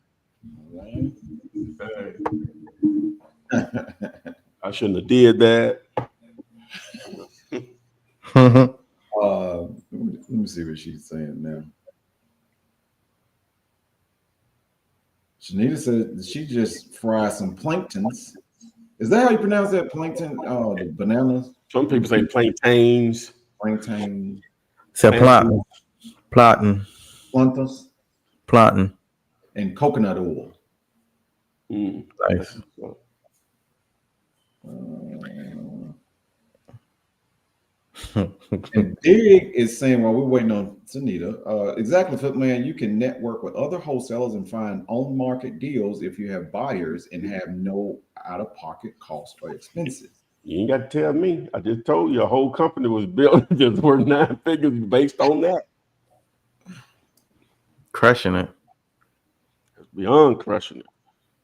I shouldn't have did that. Let me see what she's saying now. Shanita said she just fried some planktons. Is that how you pronounce that? Plankton? Oh, the bananas. Some people say plantains. Plantain. So plantain. And coconut oil. Nice. And Dig is saying, while we're waiting on Sunita, exactly, Flipman, you can network with other wholesalers and find on-market deals if you have buyers and have no out-of-pocket costs or expenses. You ain't got to tell me. I just told you a whole company was built just worth 9 figures based on that. Crushing it. It's beyond crushing it.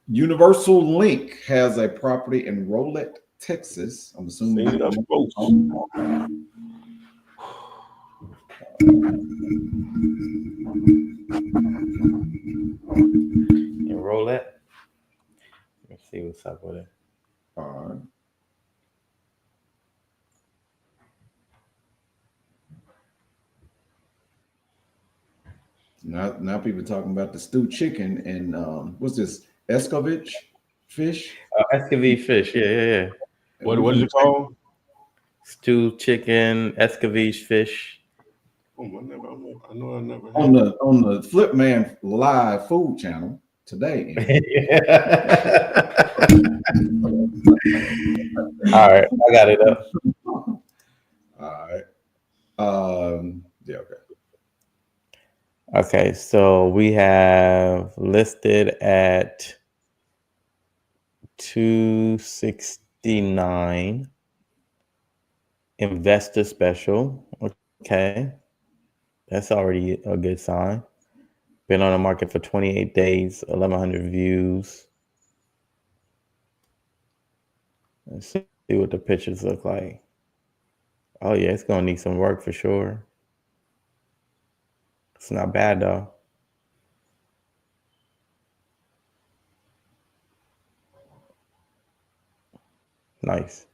Universal Link has a property in Rolette, Texas. I'm assuming Seen it up close. You roll it. Let's see what's up with it. All right. Now people talking about the stewed chicken and what's this, escovitch fish? Escovitch fish, yeah. What is it called? Stewed chicken, escovitch fish. Oh, I know I never on the Flip Man Live Food Channel today. All right, I got it up. All right. Yeah. Okay. Okay, so we have listed at 269 investor special. Okay, that's already a good sign. Been on the market for 28 days, 1,100 views. Let's see what the pictures look like. Oh yeah, it's gonna need some work for sure. It's not bad though. Nice.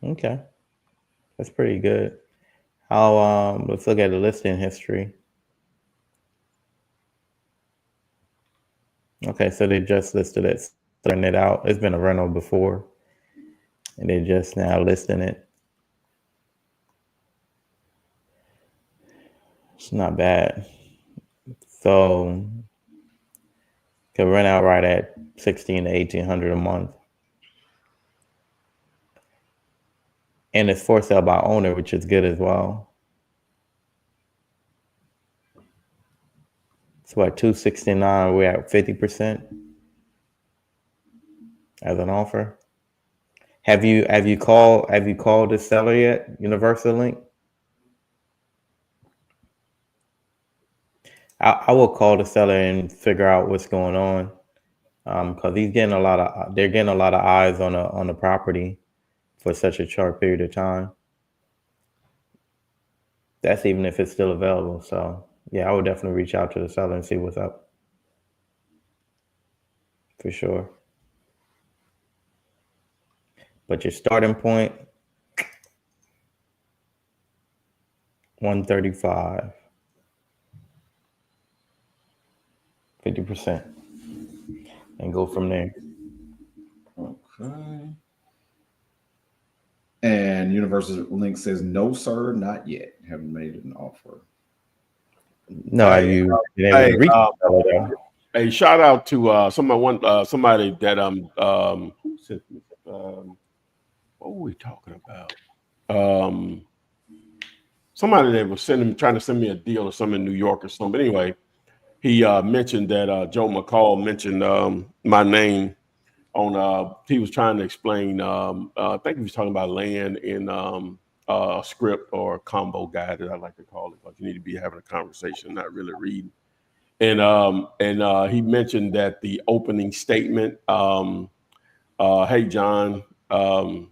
Okay. That's pretty good. How let's look at the listing history. Okay, so they just listed it, starting it out. It's been a rental before, and they're just now listing it. It's not bad. So could rent out right at $1,600 to $1,800 a month. And it's for sale by owner, which is good as well. It's what, 269, we're at 50% as an offer. Have you called the seller yet, Universal Link? I will call the seller and figure out what's going on, because they're getting a lot of eyes on the property for such a short period of time. That's even if it's still available. So yeah, I would definitely reach out to the seller and see what's up. For sure. But your starting point, 135. 50%. And go from there. Okay. And Universal Link says, no, sir, not yet. Haven't made an offer. No, have you been able to reach the seller though? Hey, shout out to somebody that what were we talking about? Somebody that was trying to send me a deal or something in New York or something. But anyway, he mentioned that Joe McCall mentioned my name on he was trying to explain I think he was talking about land in a script or a combo guide, as I like to call it, but you need to be having a conversation, not really reading. And he mentioned that the opening statement, hey John, you're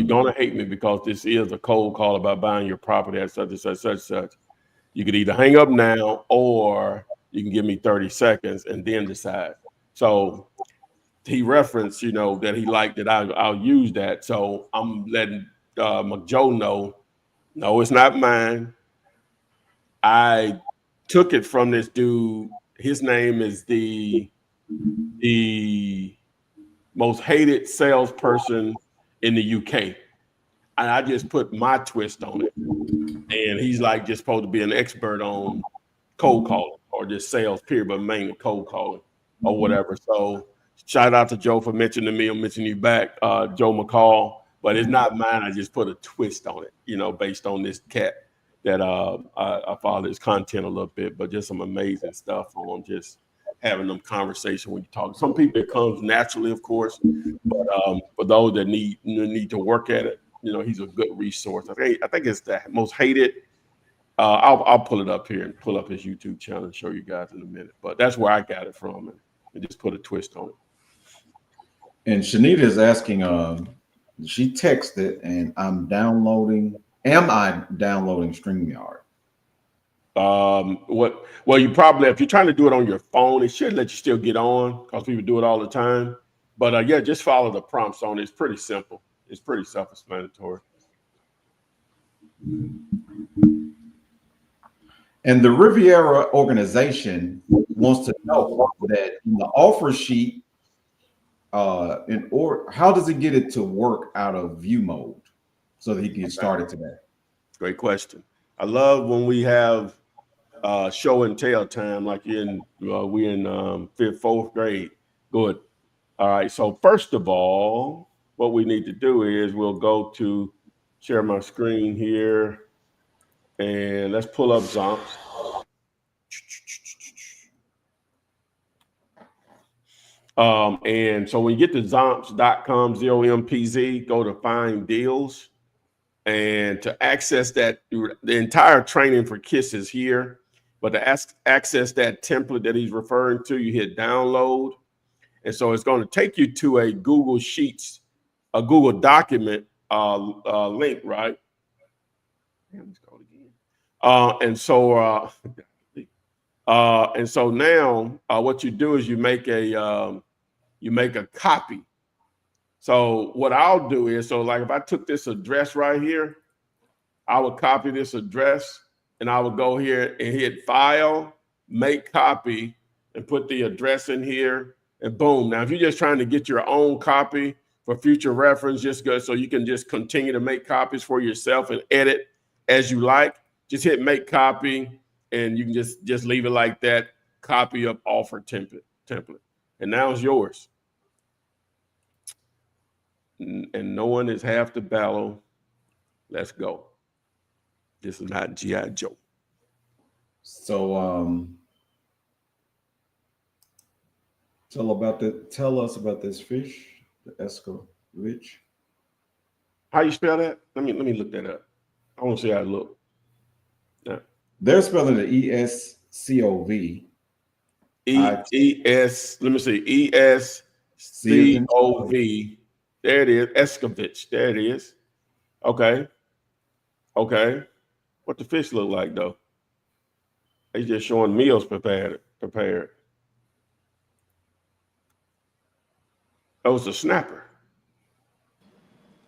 gonna hate me because this is a cold call about buying your property at such and such, such, such. You could either hang up now or you can give me 30 seconds and then decide. So he referenced, that he liked that I'll use that. So I'm letting McJoe know, no, it's not mine. I took it from this dude. His name is the most hated salesperson in the UK. And I just put my twist on it. And he's like just supposed to be an expert on cold calling or just sales period, but mainly cold calling or whatever. So shout out to Joe for mentioning me. I'm mentioning you back, Joe McCall, but it's not mine. I just put a twist on it, based on this cat that I follow his content a little bit, but just some amazing stuff on just having them conversation when you talk. Some people it comes naturally, of course, but for those that need to work at it, he's a good resource. I think it's the most hated. I'll pull it up here and pull up his YouTube channel and show you guys in a minute. But that's where I got it from, and just put a twist on it. And Shanita is asking, she texted, and am I downloading StreamYard? Well, you probably, if you're trying to do it on your phone, it should let you still get on because people do it all the time. But yeah, just follow the prompts on it. It's pretty simple. It's pretty self-explanatory. And the Riviera organization wants to know that in the offer sheet, how does it get it to work out of view mode so that he can get started today? Great question. I love when we have show and tell time, like we're in fifth, fourth grade. Good. All right. So first of all, what we need to do is we'll go to share my screen here, and let's pull up Zomps. And so when you get to zomps.com, ZOMPZ, go to find deals. And to access that, the entire training for KISS is here. But to access that template that he's referring to, you hit download. And so it's going to take you to a Google Sheets, a Google document link, right? Let's go again. And so now what you do is you make a copy. So what I'll do is, like if I took this address right here, I would copy this address and I would go here and hit file, make copy, and put the address in here, and boom. Now, if you're just trying to get your own copy for future reference, just go so you can just continue to make copies for yourself and edit as you like, just hit make copy and you can just leave it like that, copy of offer template. And now it's yours. And no one is half the battle. Let's go. This is not G.I. Joe. So tell us about this fish, the Escovitch. How you spell that? Let me look that up. I want to see how it look. Yeah. They're spelling it ESCOV. Let me see. ESCOV. There it is. Escovitch. There it is. Okay. What the fish look like though? He's just showing meals prepared. Oh, it's a snapper.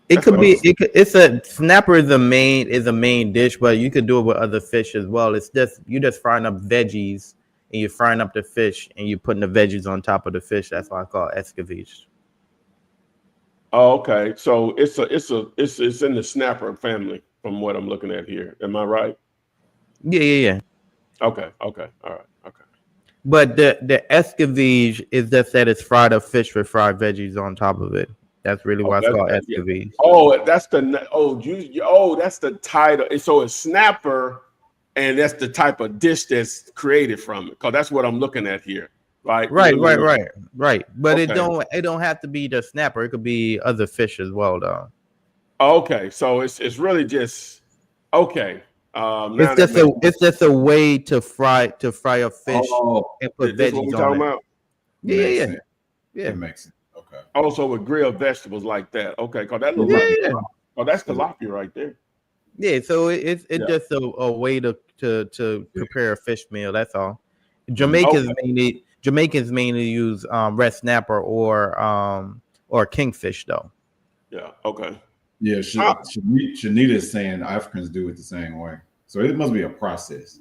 It That's could what be. It's a snapper is a main dish, but you could do it with other fish as well. It's just you just frying up veggies and you're frying up the fish and you're putting the veggies on top of the fish. That's why I call it escovitch. Oh, okay. So it's in the snapper family from what I'm looking at here. Am I right? Yeah. Okay. All right. Okay. But the escovitch is just that it's fried up fish with fried veggies on top of it. That's really Oh, why it's called yeah. escovitch. Oh, that's that's the title. So it's snapper, and that's the type of dish that's created from it. Because that's what I'm looking at here. Right. Right. But it Okay. don't have to be the snapper. It could be other fish as well, though. Okay. So it's really just okay. Now It's that just makes a way to fry a fish Oh, and put this is what veggies we're on talking it. about. makes Yeah. sense. Yeah. It makes sense. Okay. Also with grilled vegetables like that. Okay, because that looks Yeah. like that's tilapia right there. Yeah, so it's Yeah. just a way to prepare a fish meal. That's all. Okay. Jamaicans mainly use red snapper or kingfish though. Yeah. Okay. Yeah, Ah, Shanita is saying Africans do it the same way. So it must be a process.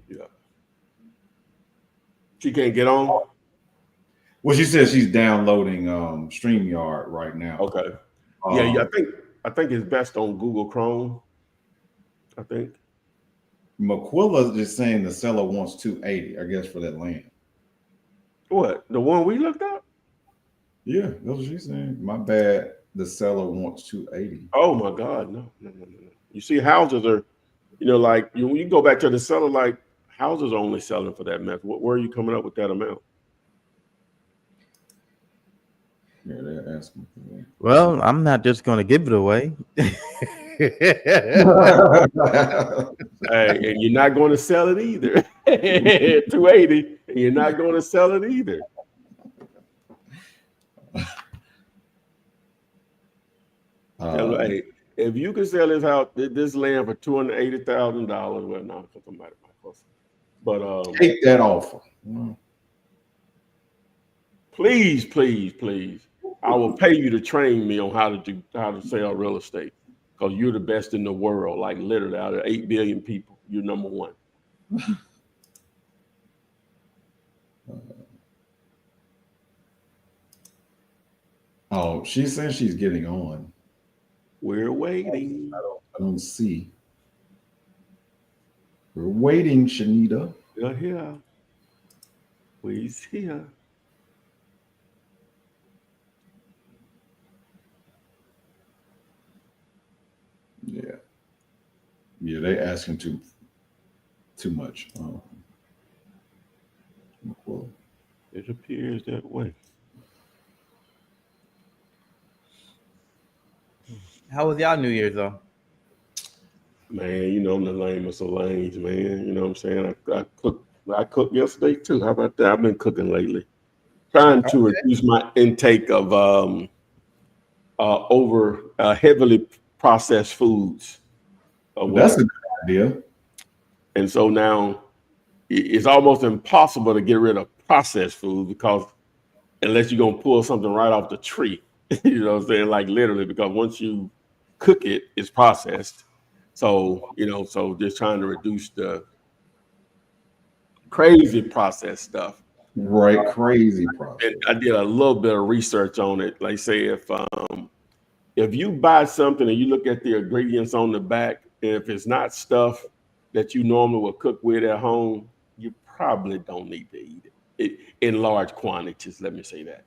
yeah. She can't get on. Well, she says she's downloading StreamYard right now. Okay. Yeah. I think it's best on Google Chrome. I think. Maquilla's just saying the seller wants 280, I guess, for that land. What, the one we looked up? Yeah, that's what she's saying. My bad. The seller wants 280. Oh my God, no. You see, houses are, like when you go back to the seller, like houses are only selling for that mess. Where are you coming up with that amount? Yeah, they're asking for that. Well, I'm not just gonna give it away. Hey, and you're not going to sell it either. 280, and you're not going to sell it either. Hey, if you can sell this land for $280,000, well, no, because somebody might cost. But take that offer. Please, I will pay you to train me on how to sell real estate, because you're the best in the world. Like literally, out of 8 billion people, you're number one. Oh, she says she's getting on. We're waiting. I don't see. We're waiting, Shanita. We're here. We're here. Yeah, they asking too much. Well, It appears that way. How was y'all New Year's though? Man, I'm the lamest of lanes, man. You know what I'm saying? I cooked yesterday too. How about that? I've been cooking lately. Trying to reduce my intake of over heavily processed foods. that's a good idea. And so now it's almost impossible to get rid of processed food, because unless you're going to pull something right off the tree, you know what I'm saying? Like literally, because once you cook it, it's processed. So, so just trying to reduce the crazy processed stuff. Right, crazy process. And I did a little bit of research on it. Like say if you buy something and you look at the ingredients on the back, and if it's not stuff that you normally would cook with at home, you probably don't need to eat it in large quantities. Let me say that.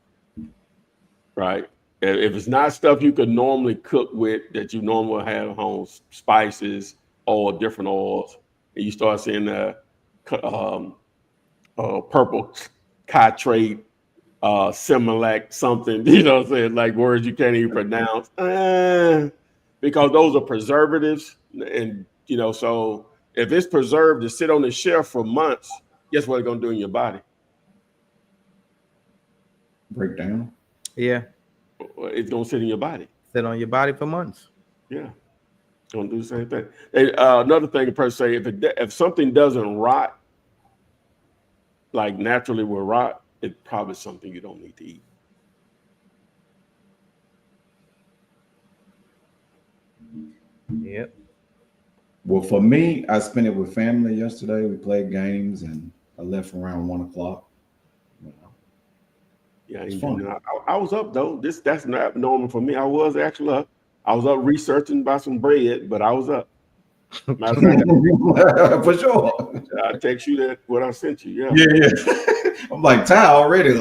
Right. If it's not stuff you could normally cook with, that you normally have at home, spices or different oils, and you start seeing the purple citrate, Similac, something, you know what I'm saying, like words you can't even pronounce, because those are preservatives. And, so if it's preserved to sit on the shelf for months, guess what it's going to do in your body? Break down. Yeah. It's going to sit in your body. Sit on your body for months. Yeah. Don't do the same thing. Another thing, per se, if something doesn't rot, like naturally will rot, it's probably something you don't need to eat. Yep. Well, for me, I spent it with family yesterday. We played games, and I left around 1 o'clock. You know, Yeah, I it's ain't fun. doing that. I was up though. That's not normal for me. I was actually up. I was up researching about some bread, but I was up. Matter of fact, For sure. I text you that what I sent you. Yeah. Yeah, yeah. I'm like tired already.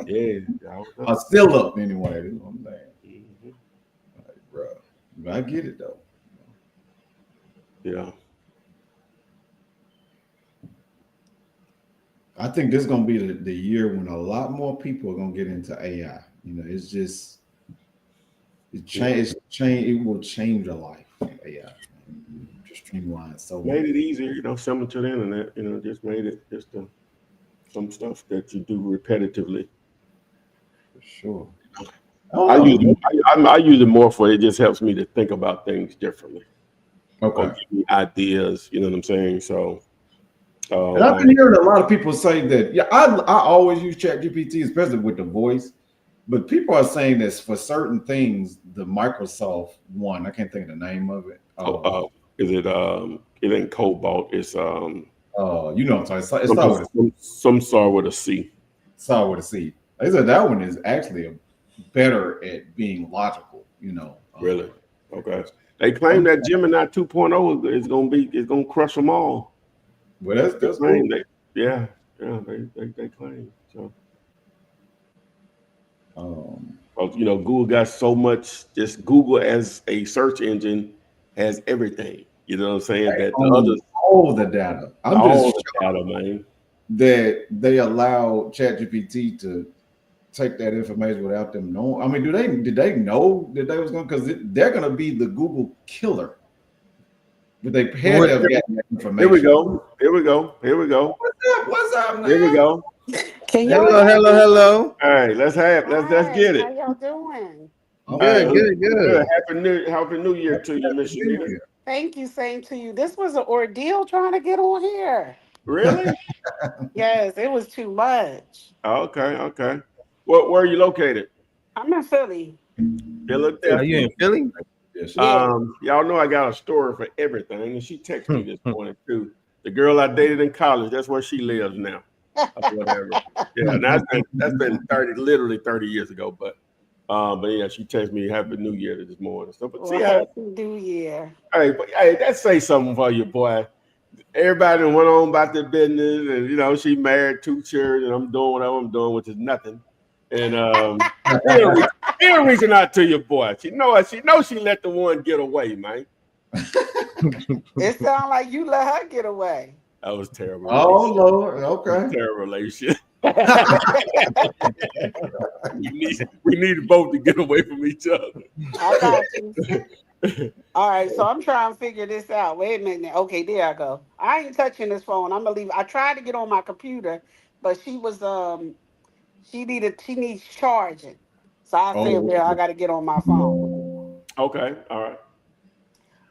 Yeah. I was I'm up. still up anyway. That's what I'm saying. Mhm. Like, bro, I get it though. Yeah. I think this is gonna be the year when a lot more people are gonna get into AI. You know, it's just it will change your life. AI just streamline so much. Made it easier, similar to the internet. Just made it some stuff that you do repetitively. For sure. I use Oh, I use it more for it just helps me to think about things differently or okay. give me ideas. You know what I'm saying? So, And I've been hearing a lot of people say that. Yeah, I always use ChatGPT, especially with the voice. But people are saying this for certain things. The Microsoft one, I can't think of the name of it. is it it ain't Cobalt? It's You know what I'm talking. It's not with some sort with a C. Saw with a C. They said that one is actually better at being logical. You know. Really? Okay. They claim that Gemini 2.0 is gonna crush them all. Well, They that's cool. claim yeah, they claim so. Well, Google got so much. Just Google as a search engine has everything. You know what I'm saying? That the others, all the data. I'm all just the data, man. that they allow ChatGPT to take that information without them knowing. I mean, did they know that they was going because they're going to be the Google killer, but they had to have gotten that information. Here we go. Here we go. Here we go. What's up, man? Here we go. Can y'all Hello, hear me? hello. All right, let's get How it. y'all doing? All right, Good. good. Happy New Year to you, Miss Shanita. Thank you. Same to you. This was an ordeal trying to get on here. Really? Yes, it was too much. Okay. Where are you located? I'm in Philly. Are Philadelphia. you in Philly? Yes, Yeah. Y'all know I got a story for everything, and she texted me this morning too. The girl I dated in college, that's where she lives now. Whatever. Yeah, that's been literally 30 years ago. But yeah, she texted me Happy New Year this morning. So, but see, Happy New Year. hey, that say something for you, boy. Everybody went on about their business, and she married 2 children, and I'm doing whatever I'm doing, which is nothing. And still reaching out to your boy. She knows she let the one get away, man. It sounds like you let her get away. That was terrible. Oh Lord, okay. Terrible relationship. we needed both to get away from each other. I got you. All right, so I'm trying to figure this out. Wait a minute. Okay, there I go. I ain't touching this phone. I'm gonna leave. I tried to get on my computer, but she was she needs charging. So I said, well, I got to get on my phone. Okay, all right.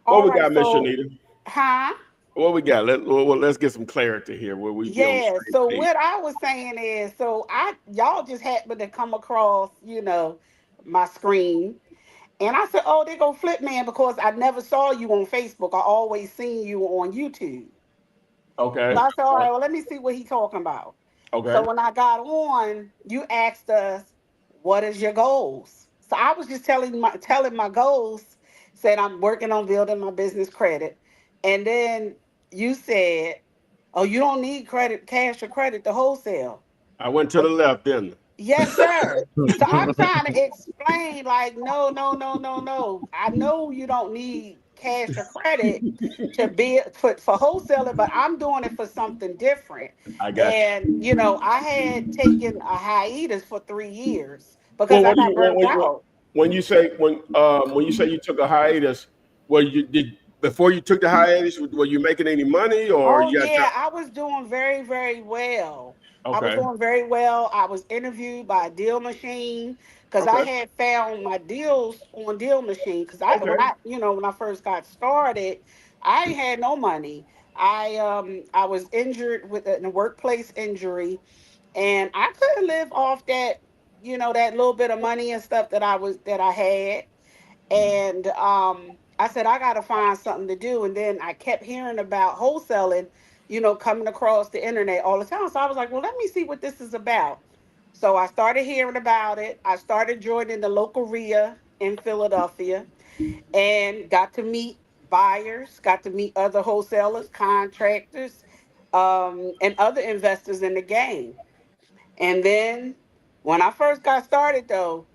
All What we right, got, Miss so, Shanita? huh? What we got? Let's get some clarity here. Where we be on the Yeah. same So page. what I was saying is, y'all just happened to come across, my screen, and I said, oh, they go Flip Man because I never saw you on Facebook. I always seen you on YouTube. Okay. So I said, all right, well, let me see what he's talking about. Okay. So when I got on, you asked us, what is your goals? So I was just telling my goals, said I'm working on building my business credit. And then you said, oh, you don't need cash or credit to wholesale. I went to the left, didn't I? Yes, sir. So I'm trying to explain, like, no, no, no, no, no. I know you don't need cash or credit to be for wholesaling, but I'm doing it for something different. I got you. And I had taken a hiatus for 3 years because Well, I got burnt out. when you say you took a hiatus, you did before you took the hiatus? Were you making any money, or Oh you got yeah, I was doing very, very well. I was Okay. doing very well. I was interviewed by a deal machine because I Okay. had found my deals on deal machine. Because Okay. when I first got started, I ain't had no money. I was injured with a workplace injury, and I couldn't live off that, that little bit of money and stuff that I had. And I said I got to find something to do. And then I kept hearing about wholesaling, coming across the internet all the time. So I was like, well, let me see what this is about. So I started hearing about it. I started joining the local RIA in Philadelphia and got to meet buyers, got to meet other wholesalers, contractors, and other investors in the game. And then when I first got started, though,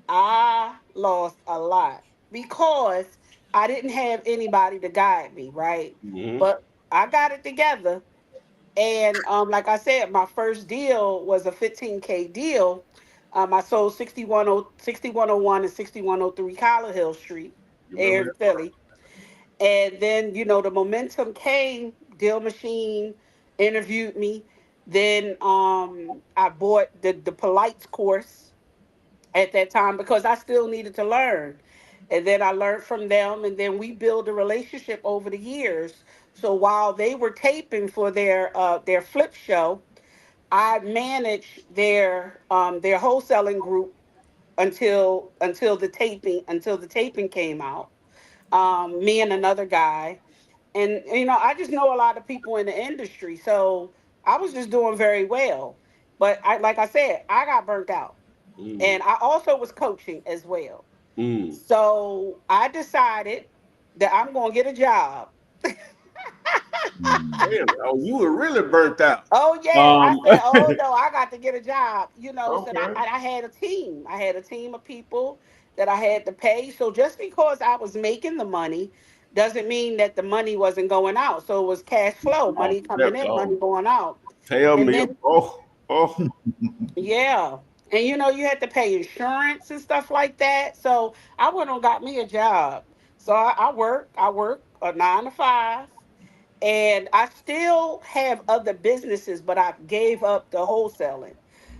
I lost a lot because I didn't have anybody to guide me, right? Hmm. But I got it together. And like I said, my first deal was a 15K deal. I sold 6101 and 6103 Collar Hill Street You remember here in that? Philly. And then, the momentum came, Deal Machine interviewed me. Then I bought the Polites course at that time because I still needed to learn. And then I learned from them, and then we built a relationship over the years. So while they were taping for their flip show, I managed their wholesaling group until the taping came out. Me and another guy, and I just know a lot of people in the industry, so I was just doing very well. But like I said, I got burnt out, Mm. and I also was coaching as well. Mm. So I decided that I'm going to get a job. Damn. Oh, you were really burnt out. Oh yeah, I Um. said, oh no, I got to get a job. So Okay. I had a team. I had a team of people that I had to pay. So just because I was making the money doesn't mean that the money wasn't going out. So it was cash flow, Oh, money coming in, oh, money going out. tell And me. then Oh. Oh. yeah. And you had to pay insurance and stuff like that. So I went and got me a job. So I work a 9 to 5, and I still have other businesses, but I gave up the wholesaling.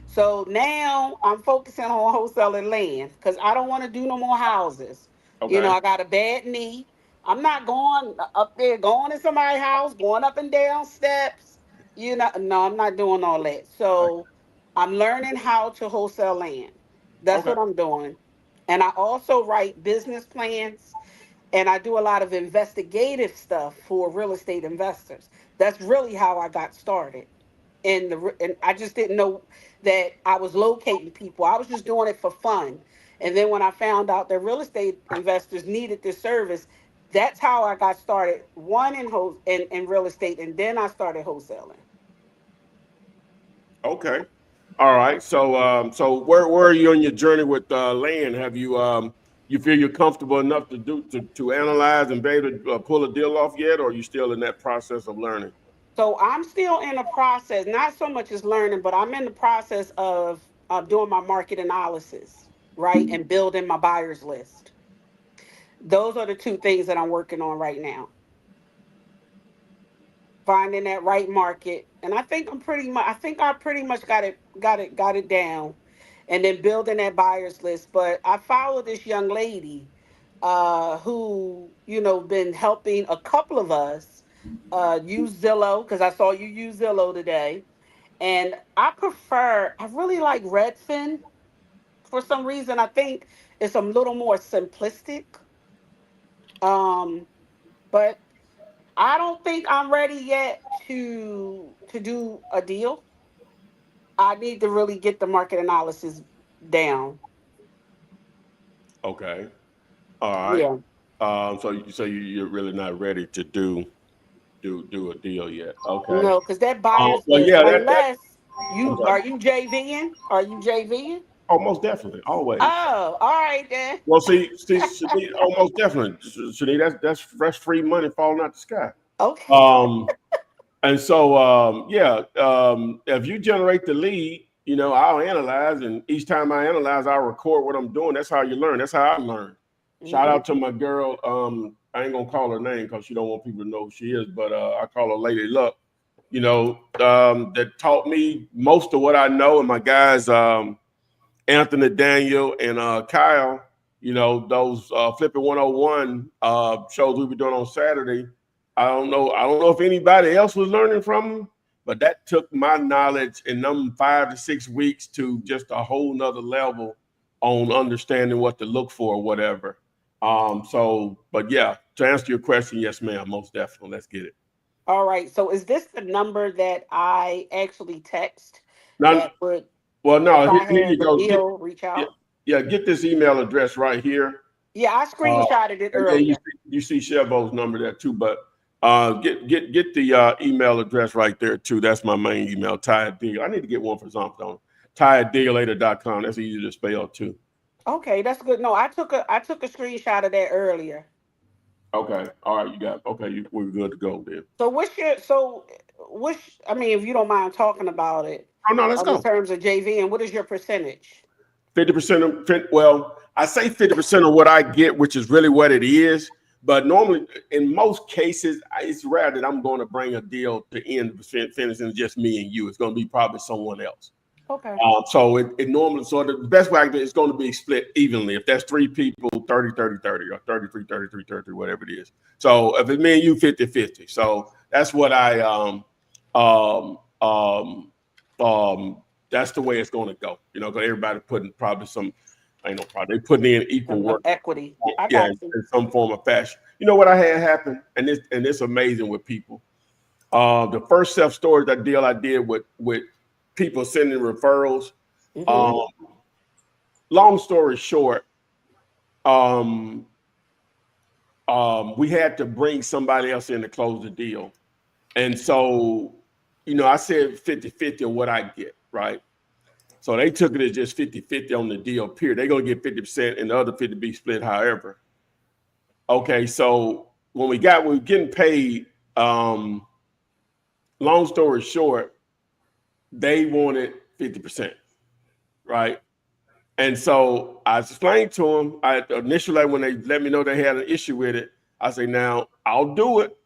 So now I'm focusing on wholesaling land because I don't want to do no more houses. Okay. I got a bad knee. I'm not going up there, going in somebody's house, going up and down steps. No, I'm not doing all that. So I'm learning how to wholesale land. That's Okay. what I'm doing. And I also write business plans, and I do a lot of investigative stuff for real estate investors. That's really how I got started. And I just didn't know that I was locating people. I was just doing it for fun. And then when I found out that real estate investors needed this service, that's how I got started. One in real estate, and then I started wholesaling. Okay. All right. So where are you on your journey with land? Have you you feel you're comfortable enough to analyze and be able to pull a deal off yet, or are you still in that process of learning? So I'm still in the process, not so much as learning, but I'm in the process of doing my market analysis, right, and building my buyers list. Those are the two things that I'm working on right now. Finding that right market, and I think I pretty much got it down, and then building that buyers list. But I follow this young lady, who been helping a couple of us use Zillow, because I saw you use Zillow today. And I really like Redfin for some reason. I think it's a little more simplistic. Um, but I don't think I'm ready yet to do a deal. I need to really get the market analysis down. Okay. All right. Yeah. You're really not ready to do a deal yet. Okay. No, because that buyer's Well, list, yeah, that unless I'm you sorry. are you JVing? Are you JVing? Oh, most definitely, always. Oh, all right then. Well, see, Shanique, almost definitely, Shanique, that's fresh free money falling out the sky. Okay. Um, and so, yeah, if you generate the lead, I'll analyze, and each time I analyze, I'll record what I'm doing. That's how you learn. That's how I learn. Shout Hmm. out to my girl. I ain't gonna call her name because she don't want people to know who she is, but I call her Lady Luck. that taught me most of what I know. And my guys, Anthony, Daniel, and Kyle, those Flipping 101 shows we were doing on Saturday. I don't know if anybody else was learning from them, but that took my knowledge in them 5 to 6 weeks to just a whole nother level on understanding what to look for or whatever. But yeah, to answer your question, yes, ma'am, most definitely. Let's get it. All right. So is this the number that I actually text Now, that would, well, no, if I here you had the go. deal, reach out? Get this email address right here. Yeah, I screenshotted it And earlier. you see Chevo's number there too, but get the email address right there too. That's my main email, Ty Deal. I need to get one for Zompton. Ty@dealator.com. That's easy to spell too. Okay, that's good. No, I took a screenshot of that earlier. Okay, all right, we're good to go then. So I mean, if you don't mind talking about it. Oh no, let's go. In terms of JV, and what is your percentage? 50%. Well, I say 50% of what I get, which is really what it is. But normally, in most cases, it's rare that I'm going to bring a deal to end finishing just me and you. It's going to be probably someone else. Okay. So it normally, so the best way I can do it is going to be split evenly. If that's 3 people, 30, 30, 30, or 33, 33, 33, whatever it is. So if it's me and you, 50, 50. So that's what that's the way it's going to go. Because everybody putting probably some, ain't no problem. They putting in equal work. Equity. In some form of fashion. You know what I had happen, and it's amazing with people. The first self-storage deal I did with people sending referrals. Mm-hmm. Long story short, we had to bring somebody else in to close the deal. And so, I said 50-50 of what I get, right? So they took it as just 50-50 on the deal, period. They're going to get 50% and the other 50 be split however. Okay, so when we're getting paid, long story short, they wanted 50%, right? And so I explained to them, initially when they let me know they had an issue with it, I say, now I'll do it,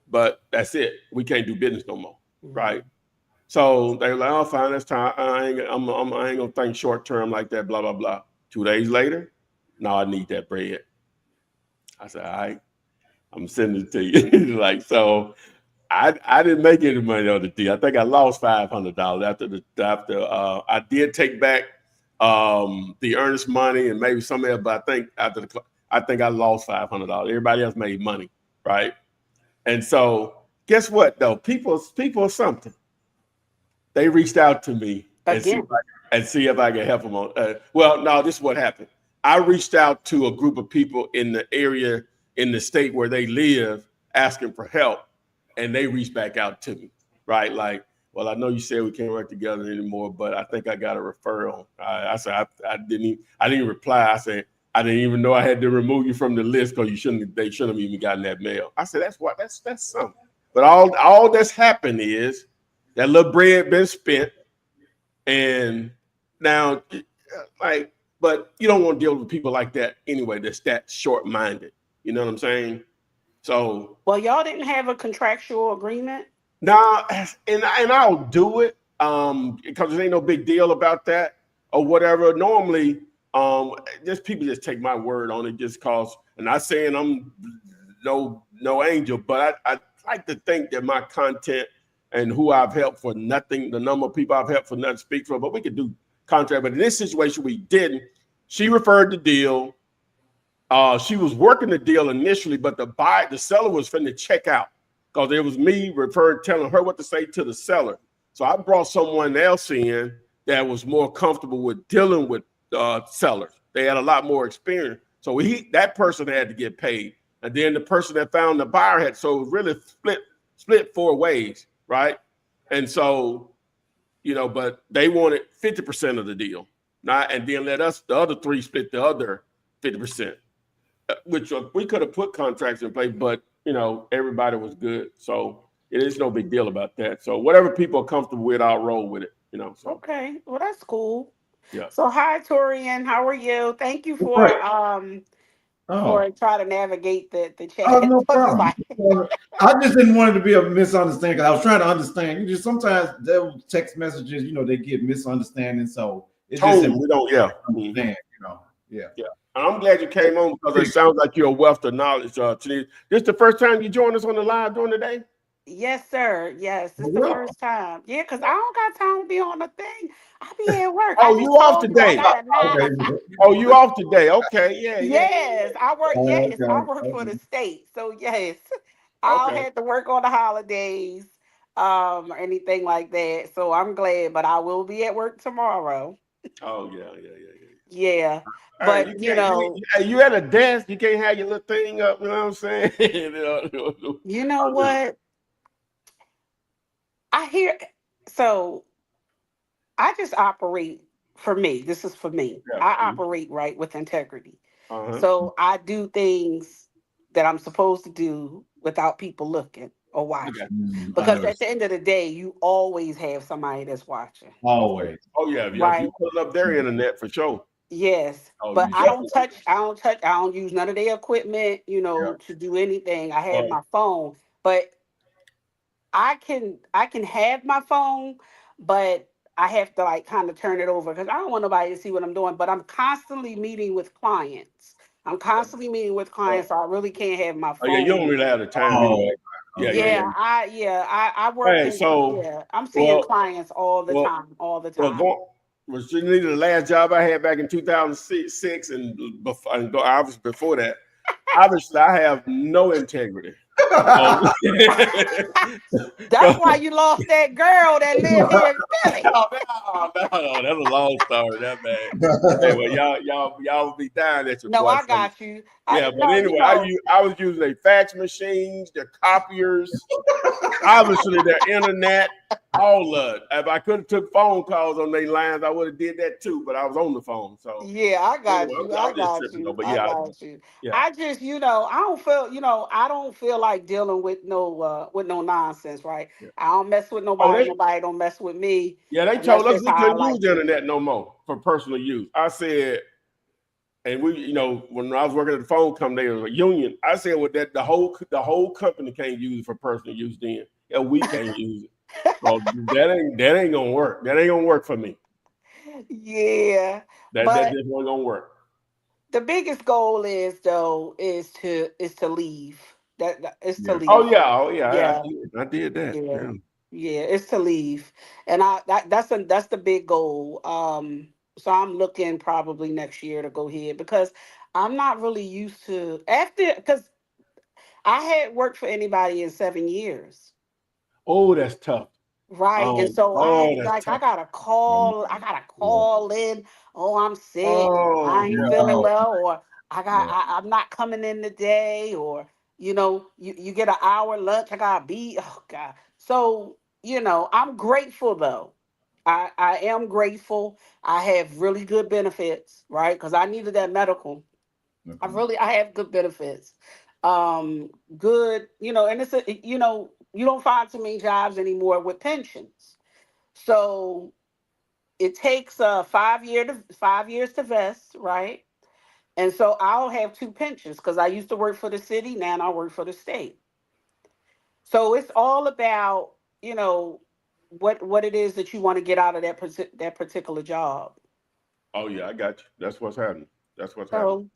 but that's it. We can't do business no more, right? So they were like, oh, fine, that's time. I ain't gonna think short term like that, blah, blah, blah. 2 days later, no, I need that bread. I said, all right, I'm sending it to you. So I didn't make any money on the deal. I think I lost $500 after I did take back the earnest money and maybe some of it, but I think I lost $500. Everybody else made money, right? And so guess what though? People are something. They reached out to me and see if I can help them on. Well, no, this is what happened. I reached out to a group of people in the area, in the state where they live, asking for help, and they reached back out to me, right? Like, well, I know you said we can't work together anymore, but I think I got a referral. I said I didn't even reply. I said I didn't even know I had to remove you from the list because they shouldn't have even gotten that mail. I said that's something. But all that's happened is that little bread been spent, and now but you don't want to deal with people like that anyway. That's that short-minded. You know what I'm saying? So, well, y'all didn't have a contractual agreement. Nah, and I'll do it because there ain't no big deal about that or whatever. Normally, just people just take my word on it just cause. And not saying I'm no angel, but I like to think that my content and who I've helped for nothing, the number of people I've helped for nothing speaks for. But we could do contract. But in this situation, we didn't. She referred the deal. She was working the deal initially, but the seller was finna check out because it was me telling her what to say to the seller. So I brought someone else in that was more comfortable with dealing with sellers. They had a lot more experience. So that person had to get paid. And then the person that found the buyer had, so it was really split 4 ways, right? And so, but they wanted 50% of the deal. And then let us, the other 3, split the other 50%. Which we could have put contracts in place, but everybody was good, so it is no big deal about that. So whatever people are comfortable with, I'll roll with it. So. Okay, well that's cool. Yeah. So hi, Torian, how are you? Thank you for before Oh, I try to navigate the oh, chat. no Plus, it's problem. like, I just didn't want it to be a misunderstanding because I was trying to understand. You just sometimes those text messages, they get misunderstanding. So it's just Tone, important we don't, yeah. to understand. Yeah. Yeah. I'm glad you came on because it sounds like you're a wealth of knowledge. This is the first time you joined us on the live during the day? yes, sir. Yes, this Oh, is the yeah. first time. Yeah, because I don't got time to be on the thing. I be at work. I Oh, you just off told you I today? got a Okay. 9. Oh, you off today? Okay, yeah, yeah, Yes, I work. Yes, I work for the Okay. state. So yes, I don't okay. have to work on the holidays, or anything like that. So I'm glad, but I will be at work tomorrow. Oh, yeah, yeah, yeah, yeah. Yeah, All right, but you can't. You at a desk. You can't have your little thing up. You know what I'm saying? you know what? I hear. So I just operate for me. This is for me. Yeah. I operate right with integrity. Uh-huh. So I do things that I'm supposed to do without people looking or Okay. watching. I Because know at this. the end of the day, you always have somebody that's watching. Always. Oh yeah, yeah. Right? You put up their internet for sure. Yes. Oh, But you I don't definitely. touch, I don't use none of their equipment, to do anything. I have Right. my phone. But I can have my phone, but I have to like kind of turn it over because I don't want nobody to see what I'm doing. But I'm constantly meeting with clients. I'm constantly meeting with Oh, clients, so I really can't have my oh, yeah. You don't phone. really have the time Oh, anyway. Yeah, yeah, okay. yeah. I work Hey, in, so yeah, I'm seeing well, clients all the well, time, all the well, time. go. Was really the last job I had back in 2006, and before, obviously before that. Obviously, I have no integrity. So, That's so why you lost that girl that lived here in Philly. no, no, that's a long story. That bad. Hey, well, y'all will be dying at your No, boy. I So, got you. yeah, I but no, anyway, I was using their fax machines, their copiers, obviously their internet, all of it. If I could have took phone calls on their lines, I would have did that too. But I was on the phone, so yeah, I anyway, got you. I I'm just got tripping though. you. But I yeah, got you. yeah. I just, I don't feel like dealing with no nonsense, right? Yeah. I don't mess with Oh, nobody. Nobody don't mess with me. they And that's told us just we how I couldn't use like the it. internet no more for personal use. I said, and we, when I was working at the phone company, there was a union. I said, well, that the whole company can't use it for personal use. Then, yeah, we can't use it. So that ain't gonna work. That ain't gonna work for me. Yeah. That But just wasn't gonna work. the biggest goal is to leave. That is to Yeah. leave. Oh yeah, Yeah. I did that. Yeah. Yeah. Yeah, it's to leave. And that's the big goal. So I'm looking probably next year to go ahead because I'm not really used to after because I had worked for anybody in 7 years. Oh, that's tough. Right. And so That's I tough. gotta Yeah. call in. Oh, I'm sick. Oh I ain't Yeah. feeling Oh, well, or yeah. I'm not coming in today, or you get an hour lunch. I gotta be, oh God. So, I'm grateful though. I am grateful. I have really good benefits, right? Because I needed that medical. Okay. I have good benefits. Good, and you don't find too many jobs anymore with pensions. So it takes 5 years to vest, right? And so I'll have two pensions because I used to work for the city, now I work for the state. So it's all about, you know, what it is that you want to get out of that particular job. Oh yeah, I got you. That's what's happening. That's what's happening. So,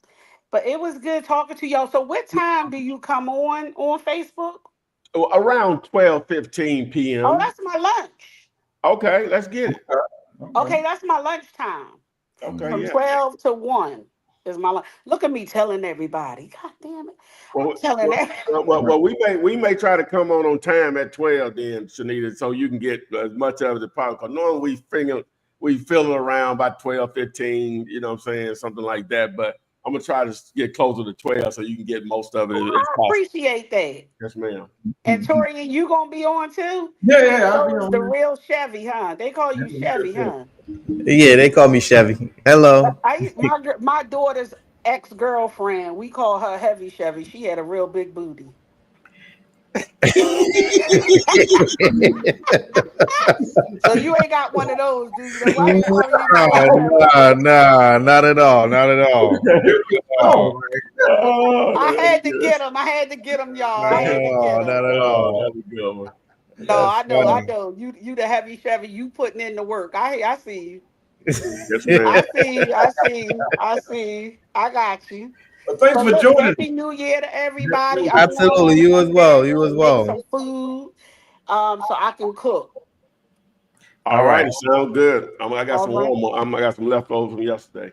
but it was good talking to y'all. So what time do you come on Facebook? Oh, around 12:15 Oh, p.m. that's my lunch. Okay, let's get it. Okay. Okay, that's my lunchtime. Okay, From yeah. 12 to 1 is my lunch. Look at me telling everybody. God damn it. I'm Well, telling well, everybody. well, we may try to come on time at 12 then, Shanita, so you can get as much of it as possible. Normally we fill it around by 12:15, you know what I'm saying, something like that. But I'm gonna try to get closer to 12 so you can get most of it as I possible. appreciate that. Yes, ma'am. And Torian, you gonna be on too? Yeah, I'll be So is on the there. real Chevy, huh? They call you Chevy, huh? Yeah, they call me Chevy. Hello. My daughter's ex-girlfriend, we call her Heavy Chevy. She had a real big booty. So you ain't got one of those, do you? Then why you call me No, not at all. Not at all. Oh, Oh, I that's had to good. get him. I had to get him, y'all. I had to No, get him. not at Oh, all. that's a good one. No, That's I know, I funny. know. You the heavy Chevy. You putting in the work. I see you. Yes, ma'am. I see you. I see you. I see you. I got you. well, thanks But for look, joining. happy New Year to everybody. I'm going Absolutely. home You as one well. day You as and make well. some food, so I can cook. All All right, right. it sounds good. I got All some right. warm. I got some leftovers from yesterday.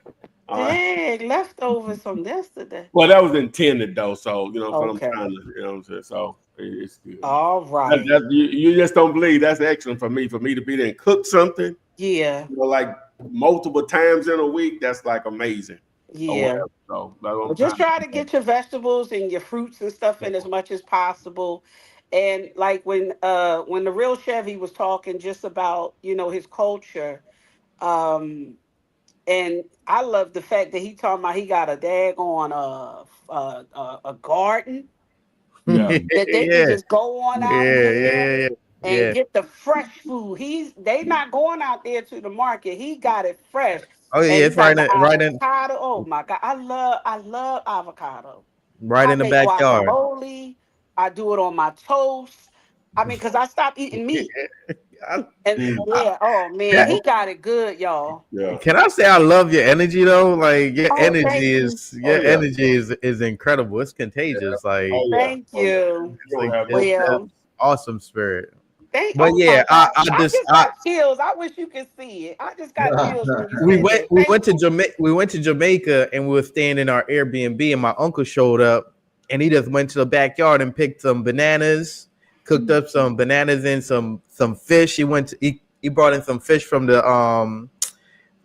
All right. Dang, leftovers from yesterday. Well, that was intended though, so but I'm Okay. trying to, what I'm saying. So it's good. All right. You just don't believe that's excellent for me. For me to be there and cook something, Yeah. like multiple times in a week, that's like amazing or Yeah. whatever. So that's what Well, I'm just trying to try to do. get your vegetables and your fruits and stuff in as much as possible. And like when the real Chevy was talking just about, his culture, um, and I love the fact that he talking about he got a daggone a garden Yeah. that they can Yeah. just go on Yeah. out Yeah. there Yeah. and Yeah. get the fresh food. They not going out there to the market. He got it fresh. Oh yeah. And he It's got right the in, right in, avocado. Oh my God. I love avocado. right I in the make backyard. guacamole. I do it on my toast. I mean, because I stopped eating meat. I, And Mm, I, yeah, oh man, that, he got it good, y'all. yeah. can I say I love your energy though? Like Oh, thank you. Oh yeah. is incredible. It's contagious. Like Oh yeah. Thank Oh yeah. you. You don't have no it's Well, problem. awesome spirit. But oh yeah, my God. I I just just got chills. I wish you could see it. I just got chills when you said that. we Thank went to Jamaica and we were staying in our Airbnb and my uncle showed up and he just went to the backyard and picked some bananas, cooked up some bananas and some fish. He brought in some fish from the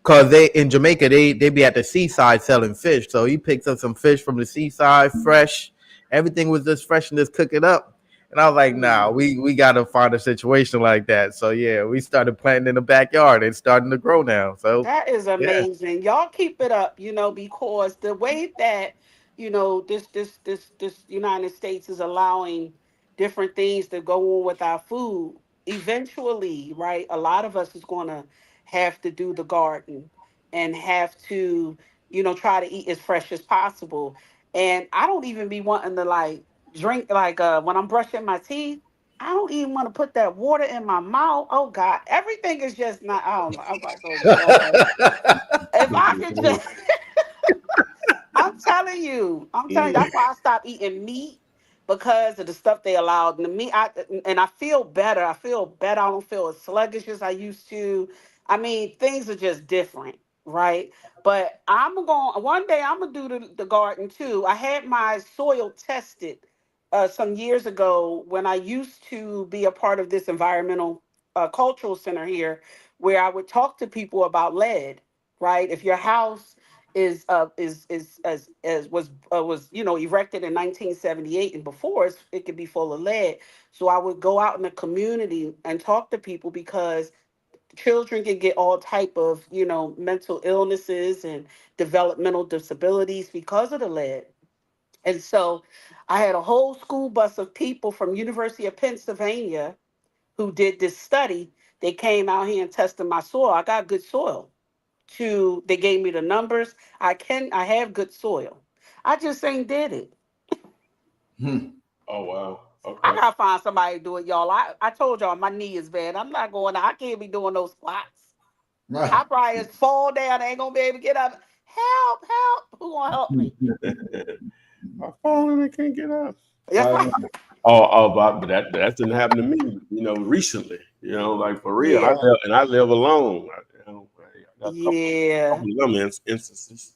cause they in Jamaica they be at the seaside selling fish. So he picked up some fish from the seaside, fresh. Everything was just fresh and just cook it up. And I was like, nah, you. we gotta find a situation like that. So yeah, we started planting in the backyard. It's starting to grow now. So That is yeah. amazing. Y'all keep it up, because the way that, this United States is allowing different things to go on with our food, eventually, right? A lot of us is gonna have to do the garden and have to, try to eat as fresh as possible. And I don't even be wanting to like drink like when I'm brushing my teeth. I don't even want to put that water in my mouth. Oh God, everything is just not. I don't know. I'm like, oh Lord. If I could just, I'm telling you, that's why I stopped eating meat because of the stuff they allowed in the meat. And I feel better. I feel better. I don't feel as sluggish as I used to. I mean, things are just different, right? But one day I'm gonna do the garden too. I had my soil tested some years ago when I used to be a part of this environmental cultural center here, where I would talk to people about lead. Right, if your house is as was erected in 1978 and before, it could be full of lead. So I would go out in the community and talk to people because children can get all type of mental illnesses and developmental disabilities because of the lead. And so I had a whole school bus of people from University of Pennsylvania who did this study. They came out here and tested my soil. I got good soil. They gave me the numbers. I have good soil. I just ain't did it. Oh wow. I Okay. gotta find somebody to do it, y'all. I told y'all my knee is bad. I'm not going. I can't be doing those squats. Right. I probably just fall down. I ain't gonna be able to get up. Help! Help! Who gonna help me? I fall and I can't get up. Right. But that didn't happen to me. Recently. Like for real. Yeah, I live alone. I got a yeah, couple of them instances,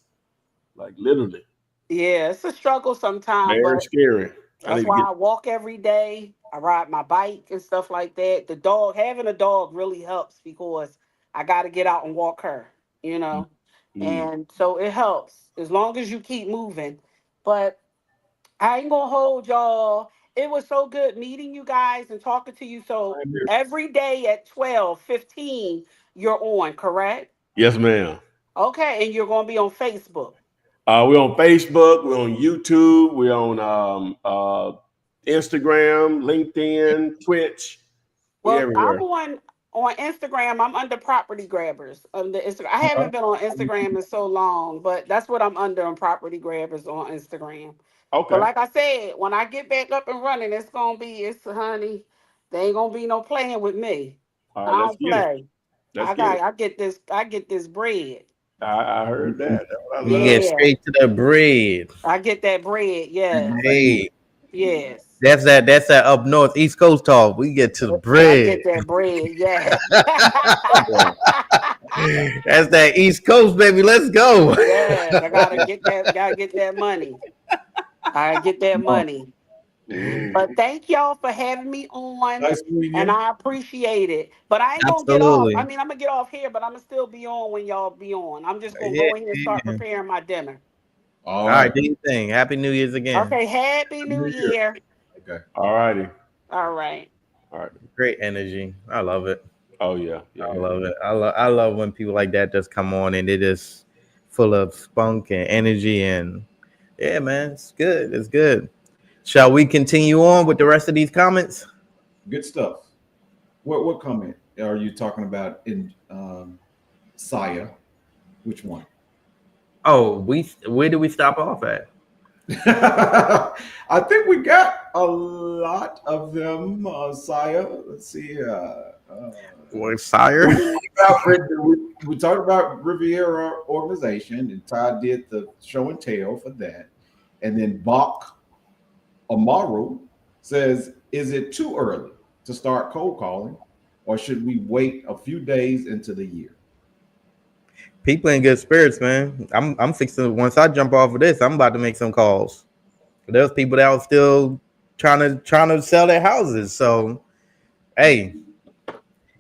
like literally, yeah. It's a struggle sometimes, very but scary. I that's need to why get. I walk every day. I ride my bike and stuff like that. Having a dog really helps because I got to get out and walk her, you know. Mm. And so it helps as long as you keep moving. But I ain't gonna hold y'all. It was so good meeting you guys and talking to you. So every day at 12:15, you're on, correct? Yes, ma'am. Okay, and you're gonna be on Facebook. We're on Facebook. We're on YouTube. We're on Instagram, LinkedIn, Twitch. We Well, I'm everywhere. on Instagram. I'm under Property Grabbers on the Instagram. I haven't been on Instagram in so long, but that's what I'm under on Property Grabbers on Instagram. But Okay. like I said, when I get back up and running, it's honey. There ain't gonna be no playing with me. All I right, let's don't get it. play. Let's get it. I get this bread. I heard that. That's what I We love. get Yeah. straight to the bread. I get that bread. Yes. Hey, Yes. that's that up north East Coast talk. We get to the I bread. get that bread. Yes. That's that East Coast, baby. Let's go. Yes. Gotta get that money. I get that money. Mm. But thank y'all for having me on, Nice meeting and you. I appreciate it. But I ain't gonna get off. I Absolutely. mean, I'm gonna get off here, but I'm gonna still be on when y'all be on. I'm just gonna Yeah, go in here and start yeah. preparing my dinner. All All right, right. do your thing. Happy New Year's again. Okay, happy New Year. Okay. All righty. All right. All right. Great energy. I love it. Oh yeah. Yeah. I love it. I love when people like that just come on and they're just full of spunk and energy, and yeah, man, it's good. It's good. Shall we continue on with the rest of these comments? Good stuff. What comment are you talking about in Saya? Which one? Oh, where did we stop off at? I think we got a lot of them, Saya. Let's see. What, sire? We talked about Riviera Organization, and Todd did the show and tell for that. And then Bach Amaru says, is it too early to start cold calling, or should we wait a few days into the year? People in good spirits, man. I'm fixing. Once I jump off of this, I'm about to make some calls. There's people that are still trying to sell their houses. So, hey,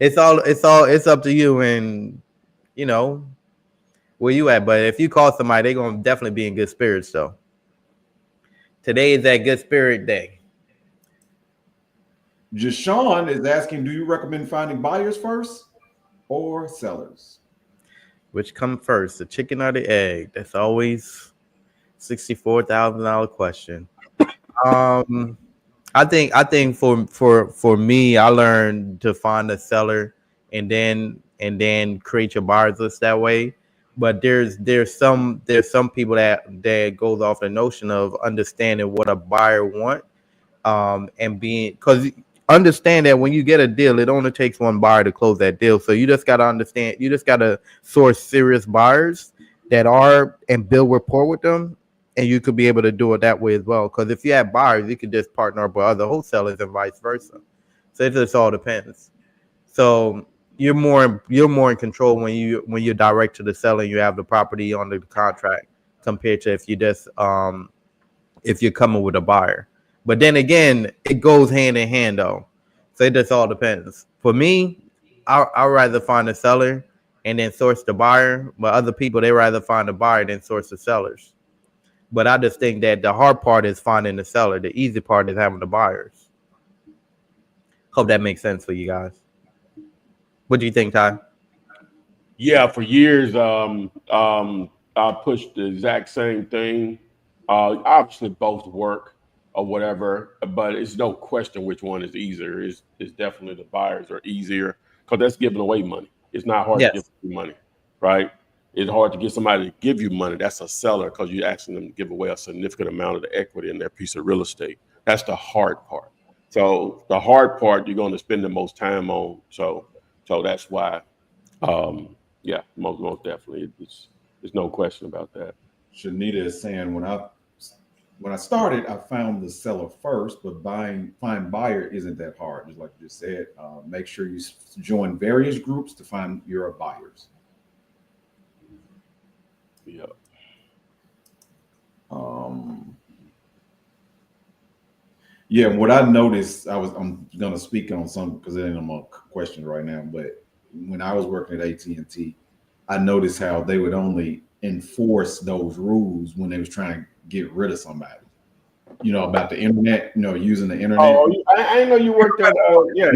it's up to you, and you know where you at. But if you call somebody, they're gonna definitely be in good spirits. So today is that good spirit day. Jashawn is asking, do you recommend finding buyers first or sellers? Which come first, the chicken or the egg? That's always $64,000 question. I think for me, I learned to find a seller and then create your buyers list that way. But there's some people that goes off the notion of understanding what a buyer want, and being, because understand that when you get a deal, it only takes one buyer to close that deal. So you just got to understand, you just got to source serious buyers that are and build rapport with them, and you could be able to do it that way as well. Because if you have buyers, you could just partner up with other wholesalers and vice versa. So it just all depends. So you're more in control when you're direct to the seller and you have the property on the contract, compared to if you just if you're coming with a buyer. But then again, it goes hand in hand though. So it just all depends. For me, I'd rather find a seller and then source the buyer. But other people, they rather find a buyer than source the sellers. But I just think that the hard part is finding the seller. The easy part is having the buyers. Hope that makes sense for you guys. What do you think, Ty? Yeah, for years, I pushed the exact same thing. Obviously, both work or whatever, but it's no question which one is easier. It's definitely the buyers are easier because that's giving away money. It's not hard to give you money, right? It's hard to get somebody to give you money. That's a seller because you're asking them to give away a significant amount of the equity in their piece of real estate. That's the hard part. So the hard part you're going to spend the most time on. So that's why. Yeah, most definitely. There's no question about that. Shanita is saying, when I started, I found the seller first, but find buyer isn't that hard. Just like you just said, make sure you join various groups to find your buyers. Yeah. Yeah, what I noticed, I'm gonna speak on some because it ain't no question right now. But when I was working at AT&T, I noticed how they would only enforce those rules when they was trying to get rid of somebody. You know, about the internet, using the internet. Oh, I didn't know you worked at. Yeah.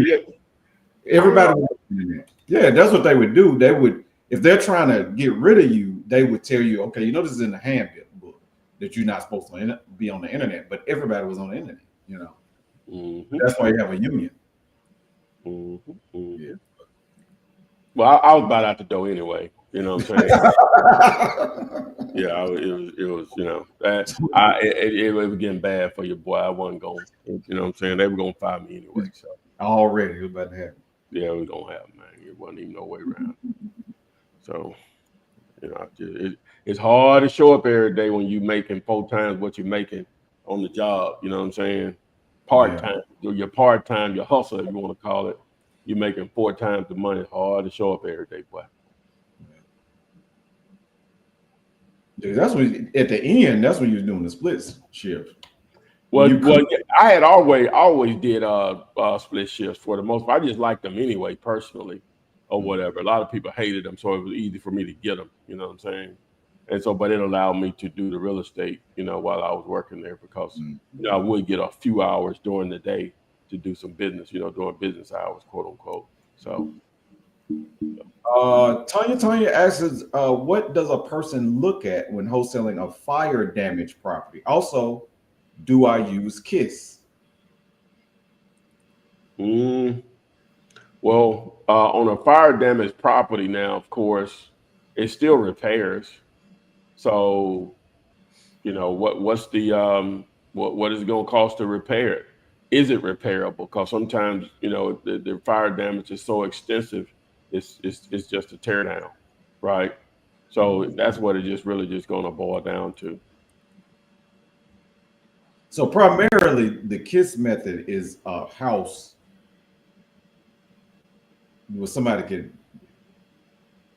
Everybody was on the internet. Yeah, that's what they would do. They would, if they're trying to get rid of you, they would tell you, okay, this is in the handbook that you're not supposed to be on the internet, but everybody was on the internet. Mm-hmm. That's why you have a union. Mm-hmm. Mm-hmm. Yeah. Well, I was about out the door anyway. You know what I'm saying? Yeah, it was, you know, it was getting bad for your boy. I wasn't going, you know what I'm saying? They were going to fire me anyway. So, Already, it was about to happen. yeah, we going to have, man. It wasn't even no way around. So, you know, it's hard to show up every day when you making 4 times what you're making on the job. You know what I'm saying? Part time, your part time, your hustle, if you want to call it. You're making 4 times the money. It's hard to show up every day, boy. Dude, that's when at the end, that's when you was doing the split shift. Well, I had always did split shifts for the most part. I just liked them anyway, personally, or whatever. A lot of people hated them, so it was easy for me to get them. You know what I'm saying? And so, but it allowed me to do the real estate, you know, while I was working there because you know, I would get a few hours during the day to do some business, you know, during business hours, quote unquote. So. Tanya asks, what does a person look at when wholesaling a fire damaged property? Also, do I use KISS? Well, on a fire damaged property now, of course, it's still repairs. So, you know, what's the what is it going to cost to repair it? Is it repairable? Because sometimes, you know, the fire damage is so extensive, it's just a tear down, right? So that's what it just really just going to boil down to. So primarily, the KISS method is a house where somebody can.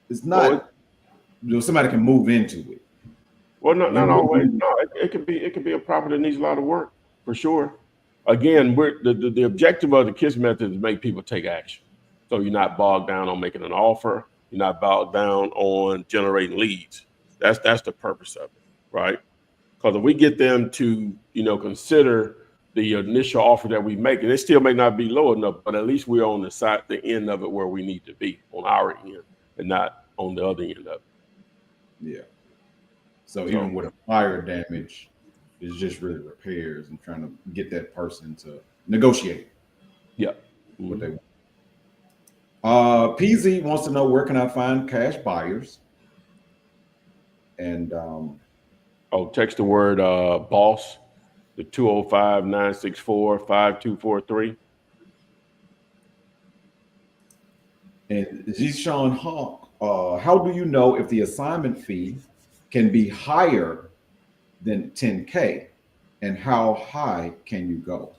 It's not. Somebody can move into it. Well, not always. No, it could be a property that needs a lot of work for sure. Again, the objective of the KISS method is to make people take action. So you're not bogged down on making an offer. You're not bogged down on generating leads. That's the purpose of it, right? Because if we get them to, you know, consider the initial offer that we make, and it still may not be low enough, but at least we're on the end of it where we need to be on our end, and not on the other end of it. Yeah. So even with a fire damage, it's just really repairs and trying to get that person to negotiate. Yeah. What they want. PZ wants to know, where can I find cash buyers? And text the word boss, the 205-964-5243. And Zishan Hawk, how do you know if the assignment fee can be higher than 10K? And how high can you go?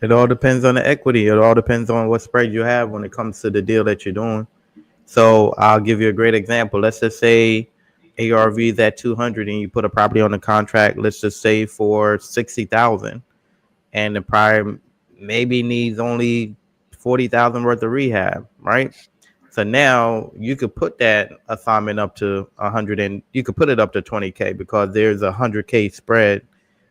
It all depends on the equity. It all depends on what spread you have when it comes to the deal that you're doing. So I'll give you a great example. Let's just say ARV is at 200 and you put a property on the contract, let's just say for 60,000, and the prior maybe needs only 40,000 worth of rehab, right? So now you could put that assignment up to 100 and you could put it up to 20K because there's a 100K spread,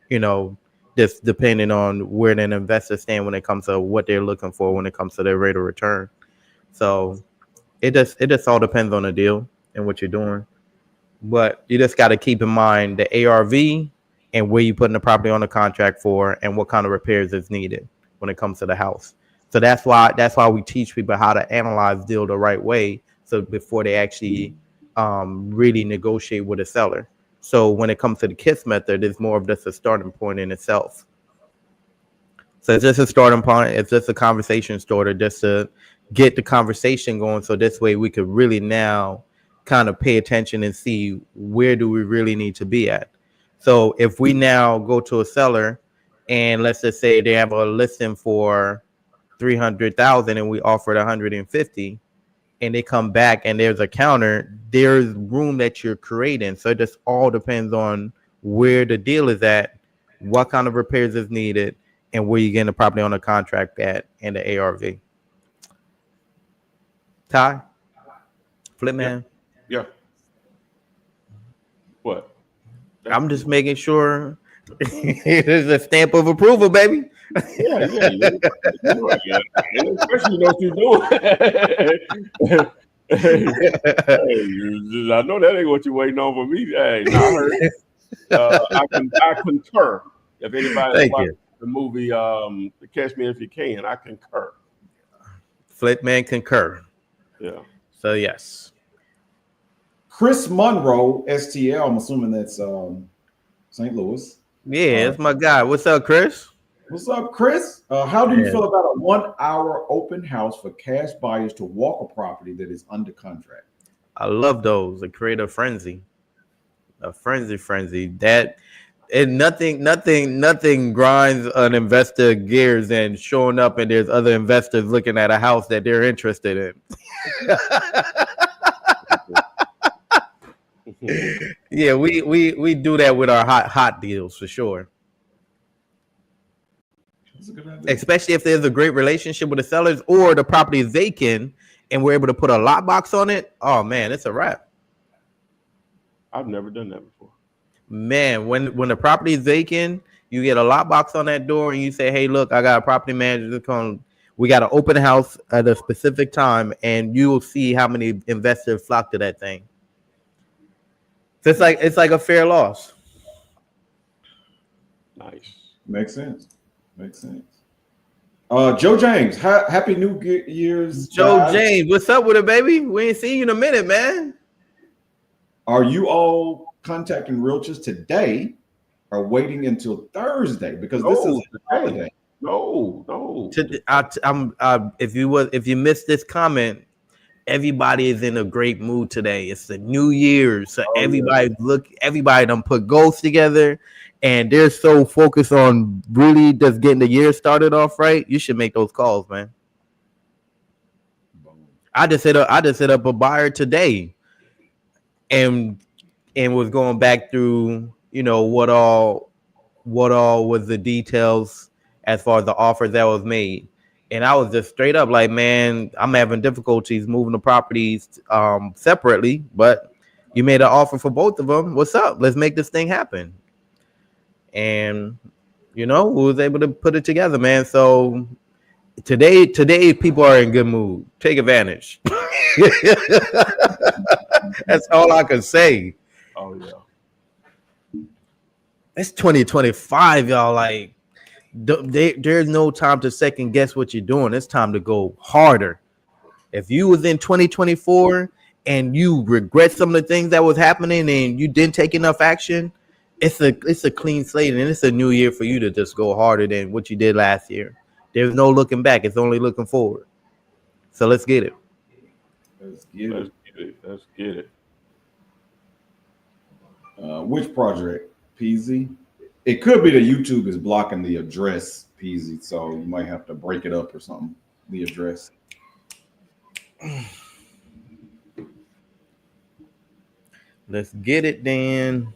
you know, just depending on where an investor stand when it comes to what they're looking for when it comes to their rate of return. So it just all depends on the deal and what you're doing. But you just got to keep in mind the ARV and where you putting the property on the contract for and what kind of repairs is needed when it comes to the house. So that's why we teach people how to analyze deal the right way. So before they actually really negotiate with a seller. So when it comes to the KISS method, it's more of just a starting point in itself. So it's just a starting point. It's just a conversation starter just to get the conversation going. So this way we could really now kind of pay attention and see where do we really need to be at. So if we now go to a seller and let's just say they have a listing for 300,000 and we offered 150 and they come back and there's a counter, there's room that you're creating. So it just all depends on where the deal is at, what kind of repairs is needed, and where you're getting the property on the contract at and the ARV. Ty? Flip man? Yeah. What? I'm just making sure there's a stamp of approval, baby. Yeah. Especially know what you're doing. Hey, I know that ain't what you're waiting on for me. Hey, I heard. I concur. If anybody the movie Catch Me If You Can. I concur. Flipman concur. Yeah. So yes. Chris Monroe, STL. I'm assuming that's St. Louis. Yeah, it's my guy. What's up, Chris? What's up, Chris? How do you Yeah. feel about a 1 hour open house for cash buyers to walk a property that is under contract? I love those. They create a frenzy. A frenzy. That and nothing grinds an investor gears than showing up and there's other investors looking at a house that they're interested in. Yeah, we do that with our hot deals for sure. That's a good idea. Especially if there's a great relationship with the sellers or the property is vacant and we're able to put a lockbox on it. Oh man, it's a wrap. I've never done that before. Man, when the property is vacant, you get a lockbox on that door and you say, hey, look, I got a property manager come. We got an open house at a specific time, and you will see how many investors flock to that thing. So it's like a fair loss. Nice. Makes sense. Joe James, happy New Year's. Joe guys. James, what's up with it, baby? We ain't seen you in a minute, man. Are you all contacting realtors today or waiting until Thursday? Because this is a holiday. No. If you missed this comment, everybody is in a great mood today. It's the New Year, so everybody done put goals together, and they're so focused on really just getting the year started off right. You should make those calls, man. I just hit up a buyer today, and was going back through, what all was the details as far as the offers that was made. And I was just straight up like, man, I'm having difficulties moving the properties separately, but you made an offer for both of them. What's up? Let's make this thing happen. And, we was able to put it together, man. So today people are in good mood. Take advantage. That's all I can say. Oh, yeah. It's 2025, y'all. Like, there's no time to second guess what you're doing. It's time to go harder. If you was in 2024 and you regret some of the things that was happening and you didn't take enough action, it's a clean slate, and it's a new year for you to just go harder than what you did last year. There's no looking back. It's only looking forward. So let's get it. Let's get it. Which project? PZ? It could be that YouTube is blocking the address, PZ, so you might have to break it up or something. The address. Let's get it, Dan.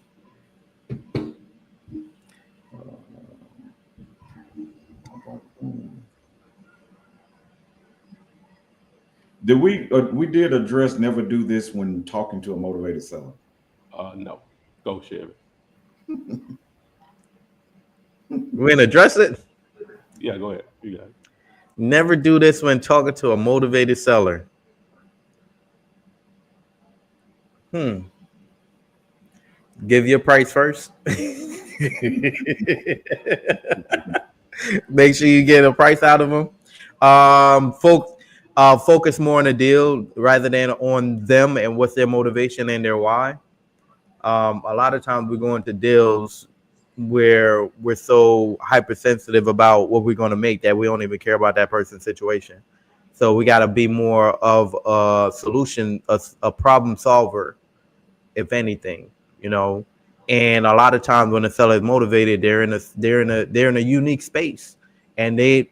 Did we did address never do this when talking to a motivated seller? No. Go, Chevy. We're gonna address it. Yeah, go ahead. You got it. Never do this when talking to a motivated seller. Give your price first. Make sure you get a price out of them. Focus more on the deal rather than on them and what's their motivation and their why. A lot of times we go into deals where we're so hypersensitive about what we're going to make that we don't even care about that person's situation. So we got to be more of a solution, a problem solver, if anything, And a lot of times when the seller is motivated, they're in a unique space, and they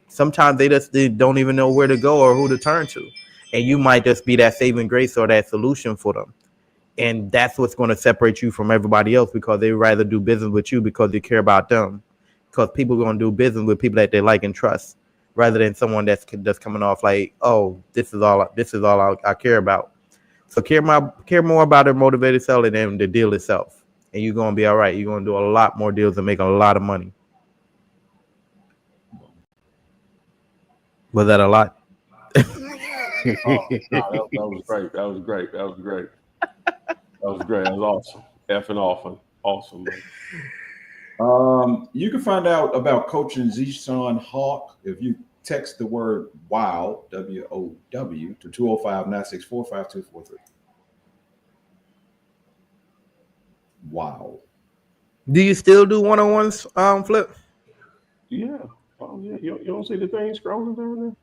don't even know where to go or who to turn to, and you might just be that saving grace or that solution for them. And that's what's going to separate you from everybody else, because they rather do business with you because you care about them. Because people are going to do business with people that they like and trust, rather than someone that's coming off like, oh, this is all I care about. So care more about a motivated seller than the deal itself, and you're going to be all right. You're going to do a lot more deals and make a lot of money. Was that a lot? No, that was great. That was great. That was great. That was awesome. Effing awesome. Man. You can find out about coaching Zishan Hawk if you text the word WOW, WOW, to 205-964-5243. Wow. Do you still do one-on-ones, Flip? Yeah. Oh yeah. You don't see the thing scrolling down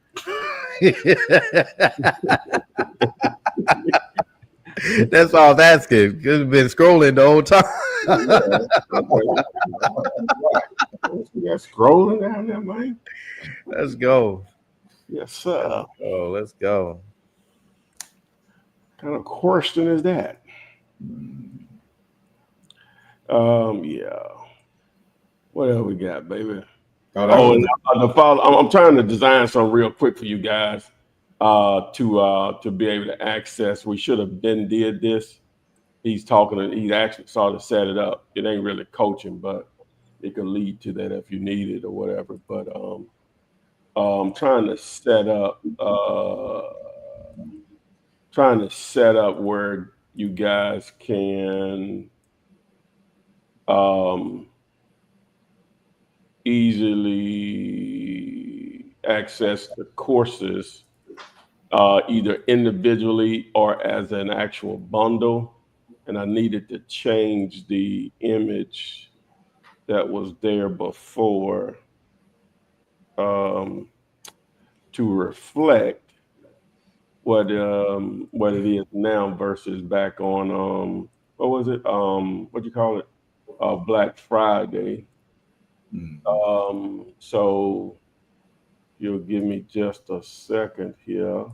That's all I was asking. It's been scrolling the whole time. Yeah, scrolling down there, man. Let's go. Yes, sir. Oh, let's go. What kind of question is that? Yeah. What else we got, baby? Oh, And the follow. I'm trying to design some real quick for you guys to be able to access. We should have been did this. He's talking and he actually sort of set it up. It ain't really coaching, but it could lead to that if you need it or whatever. But I'm trying to set up where you guys can easily access the courses either individually or as an actual bundle. And I needed to change the image that was there before to reflect what it is now versus back on what was it what you call it Black Friday. So you'll give me just a second here.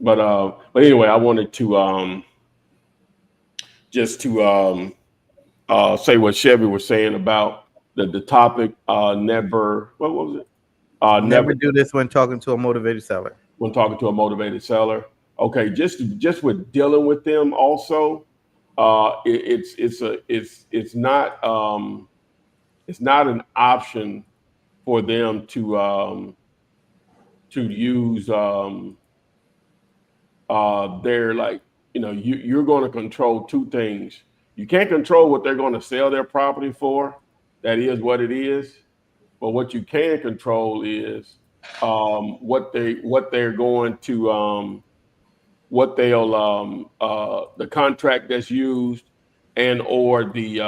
But anyway, I wanted to just to say what Chevy was saying about the topic. Never. What was it? Never do this when talking to a motivated seller. When talking to a motivated seller. Okay, just with dealing with them also, it's not an option for them to use they're like, you're going to control two things. You can't control what they're going to sell their property for. That is what it is. But what you can control is what they're going to what they'll the contract that's used and or the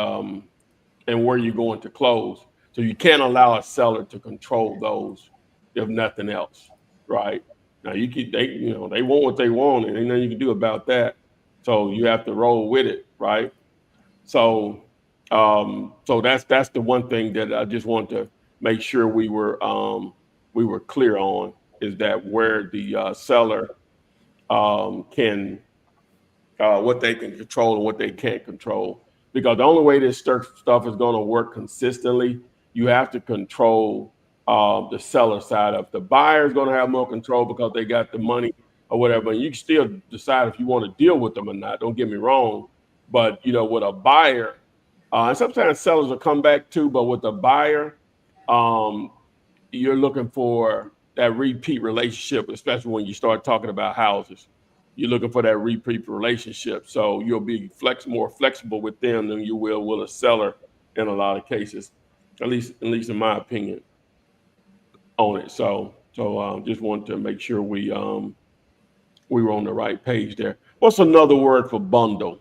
and where you're going to close. So you can't allow a seller to control those if nothing else, right? Now they want what they want and ain't nothing you can do about that. So you have to roll with it, right? So so that's the one thing that I just want to make sure we were clear on is that where the seller can what they can control and what they can't control. Because the only way this stuff is going to work consistently, you have to control the seller side of the buyer is going to have more control because they got the money or whatever. And you can still decide if you want to deal with them or not. Don't get me wrong, but with a buyer, and sometimes sellers will come back too. But with a buyer, you're looking for that repeat relationship, especially when you start talking about houses. You're looking for that repeat relationship. So you'll be more flexible with them than you will with a seller in a lot of cases, at least in my opinion on it. So just wanted to make sure we were on the right page there. What's another word for bundle?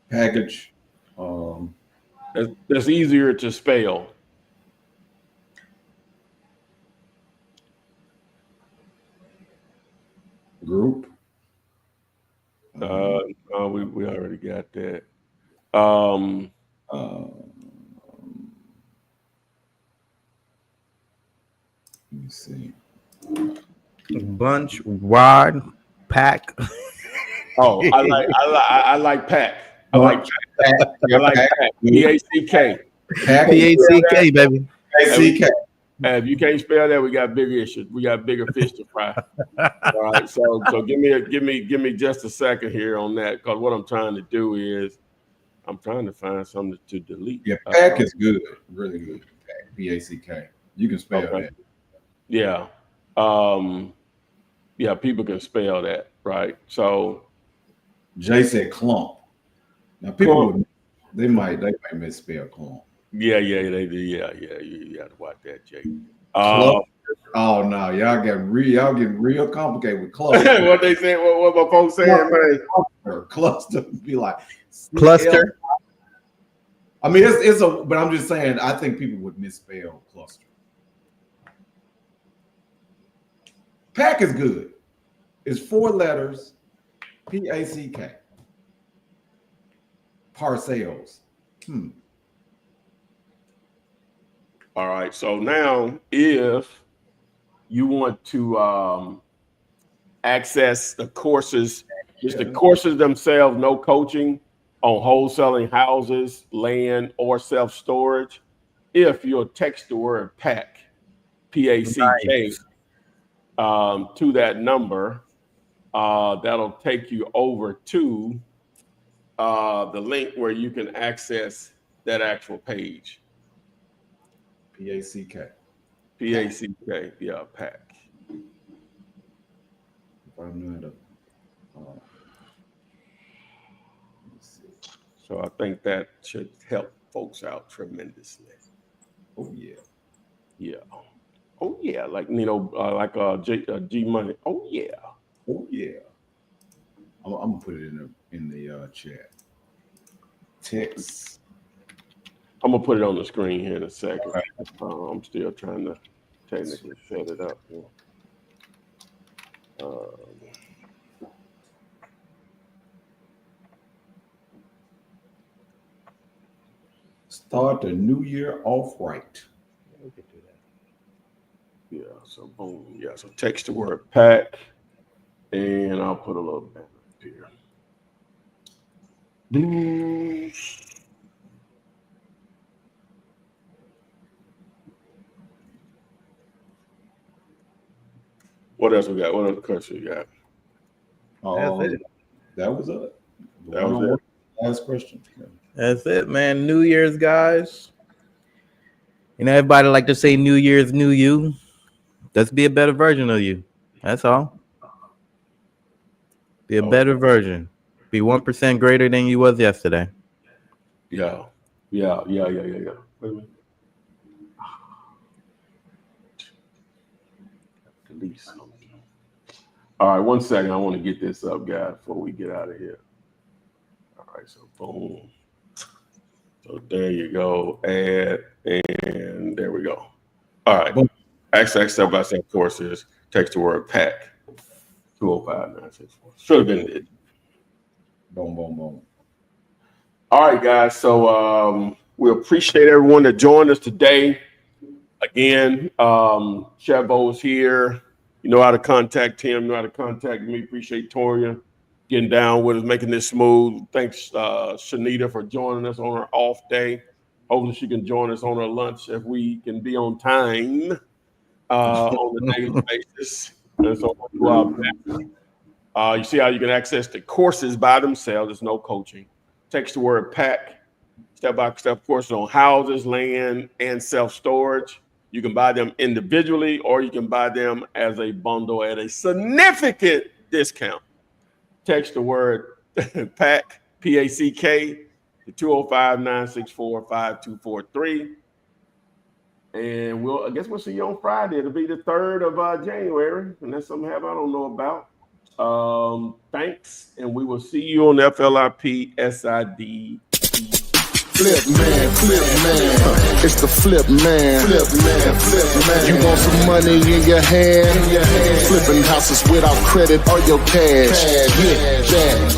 package. That's easier to spell. Group. We already got that. Let me see. Bunch, wide, pack. Oh, I like pack. I like pack. I like pack. PACK. PACK, baby. PACK. If you can't spell that, we got bigger issues. We got bigger fish to fry. All right, so give me just a second here on that, because what I'm trying to do is I'm trying to find something to delete. Yeah, pack is good, really good. PACK. You can spell that. Yeah, yeah, people can spell that, right? So Jay said clump. Now people they might misspell clone. Yeah, they do. Yeah. You have to watch that, Jake. Oh no, y'all getting real complicated with cluster. What they say? What my folks saying, man? Cluster be like Cluster. I mean, it's a. But I'm just saying. I think people would misspell cluster. Pack is good. It's 4 letters. P-A-C-K. Parcells. All right. So now, if you want to access the courses, just the courses themselves, no coaching on wholesaling houses, land, or self-storage. If you'll text the word PACK, P-A-C-K, to that number, that'll take you over to the link where you can access that actual page. P-A-C-K. P-A-C-K, yeah, PACK. If I knew it. So I think that should help folks out tremendously. Oh yeah. Yeah. Oh yeah. Like like G Money. Oh yeah. Oh yeah. I'm gonna put it in the chat. Text. I'm gonna put it on the screen here in a second. I'm still trying to technically set it up. Start the new year off right. We can do that. Yeah, so boom. Yeah, so text the word PACK, and I'll put a little banner up here. Boom. What else we got? What other question we got? That's it. That was it. That was it. Last question. That's it, man. New Year's, guys. You know, everybody like to say New Year's, new you. Let's be a better version of you. That's all. Be a better version. Be 1% greater than you was yesterday. Yeah. Wait a minute. Delete something. All right, 1 second. I want to get this up, guys, before we get out of here. All right, so boom. So there you go. Add, and there we go. All right. Access step-by-step courses. Text the word PACK. 205-964. Should have been it. Boom, boom, boom. All right, guys. So we appreciate everyone that joined us today. Again, Chevo's here. You know how to contact him. You know how to contact me. Appreciate Toria getting down with us, making this smooth. Thanks, Shanita, for joining us on her off day. Hopefully she can join us on her lunch if we can be on time on a daily basis. And so you see how you can access the courses by themselves. There's no coaching. Text the word PACK, step-by-step courses on houses, land, and self-storage. You can buy them individually or you can buy them as a bundle at a significant discount. Text the word PACK, P-A-C-K, to 205-964-5243. And I guess we'll see you on Friday. It'll be the 3rd of January, unless something happens I don't know about. Thanks, and we will see you on FLIP SID. Flip man. It's the flip man. You want some money in your hand? Flipping houses without credit or your cash. Yeah, that.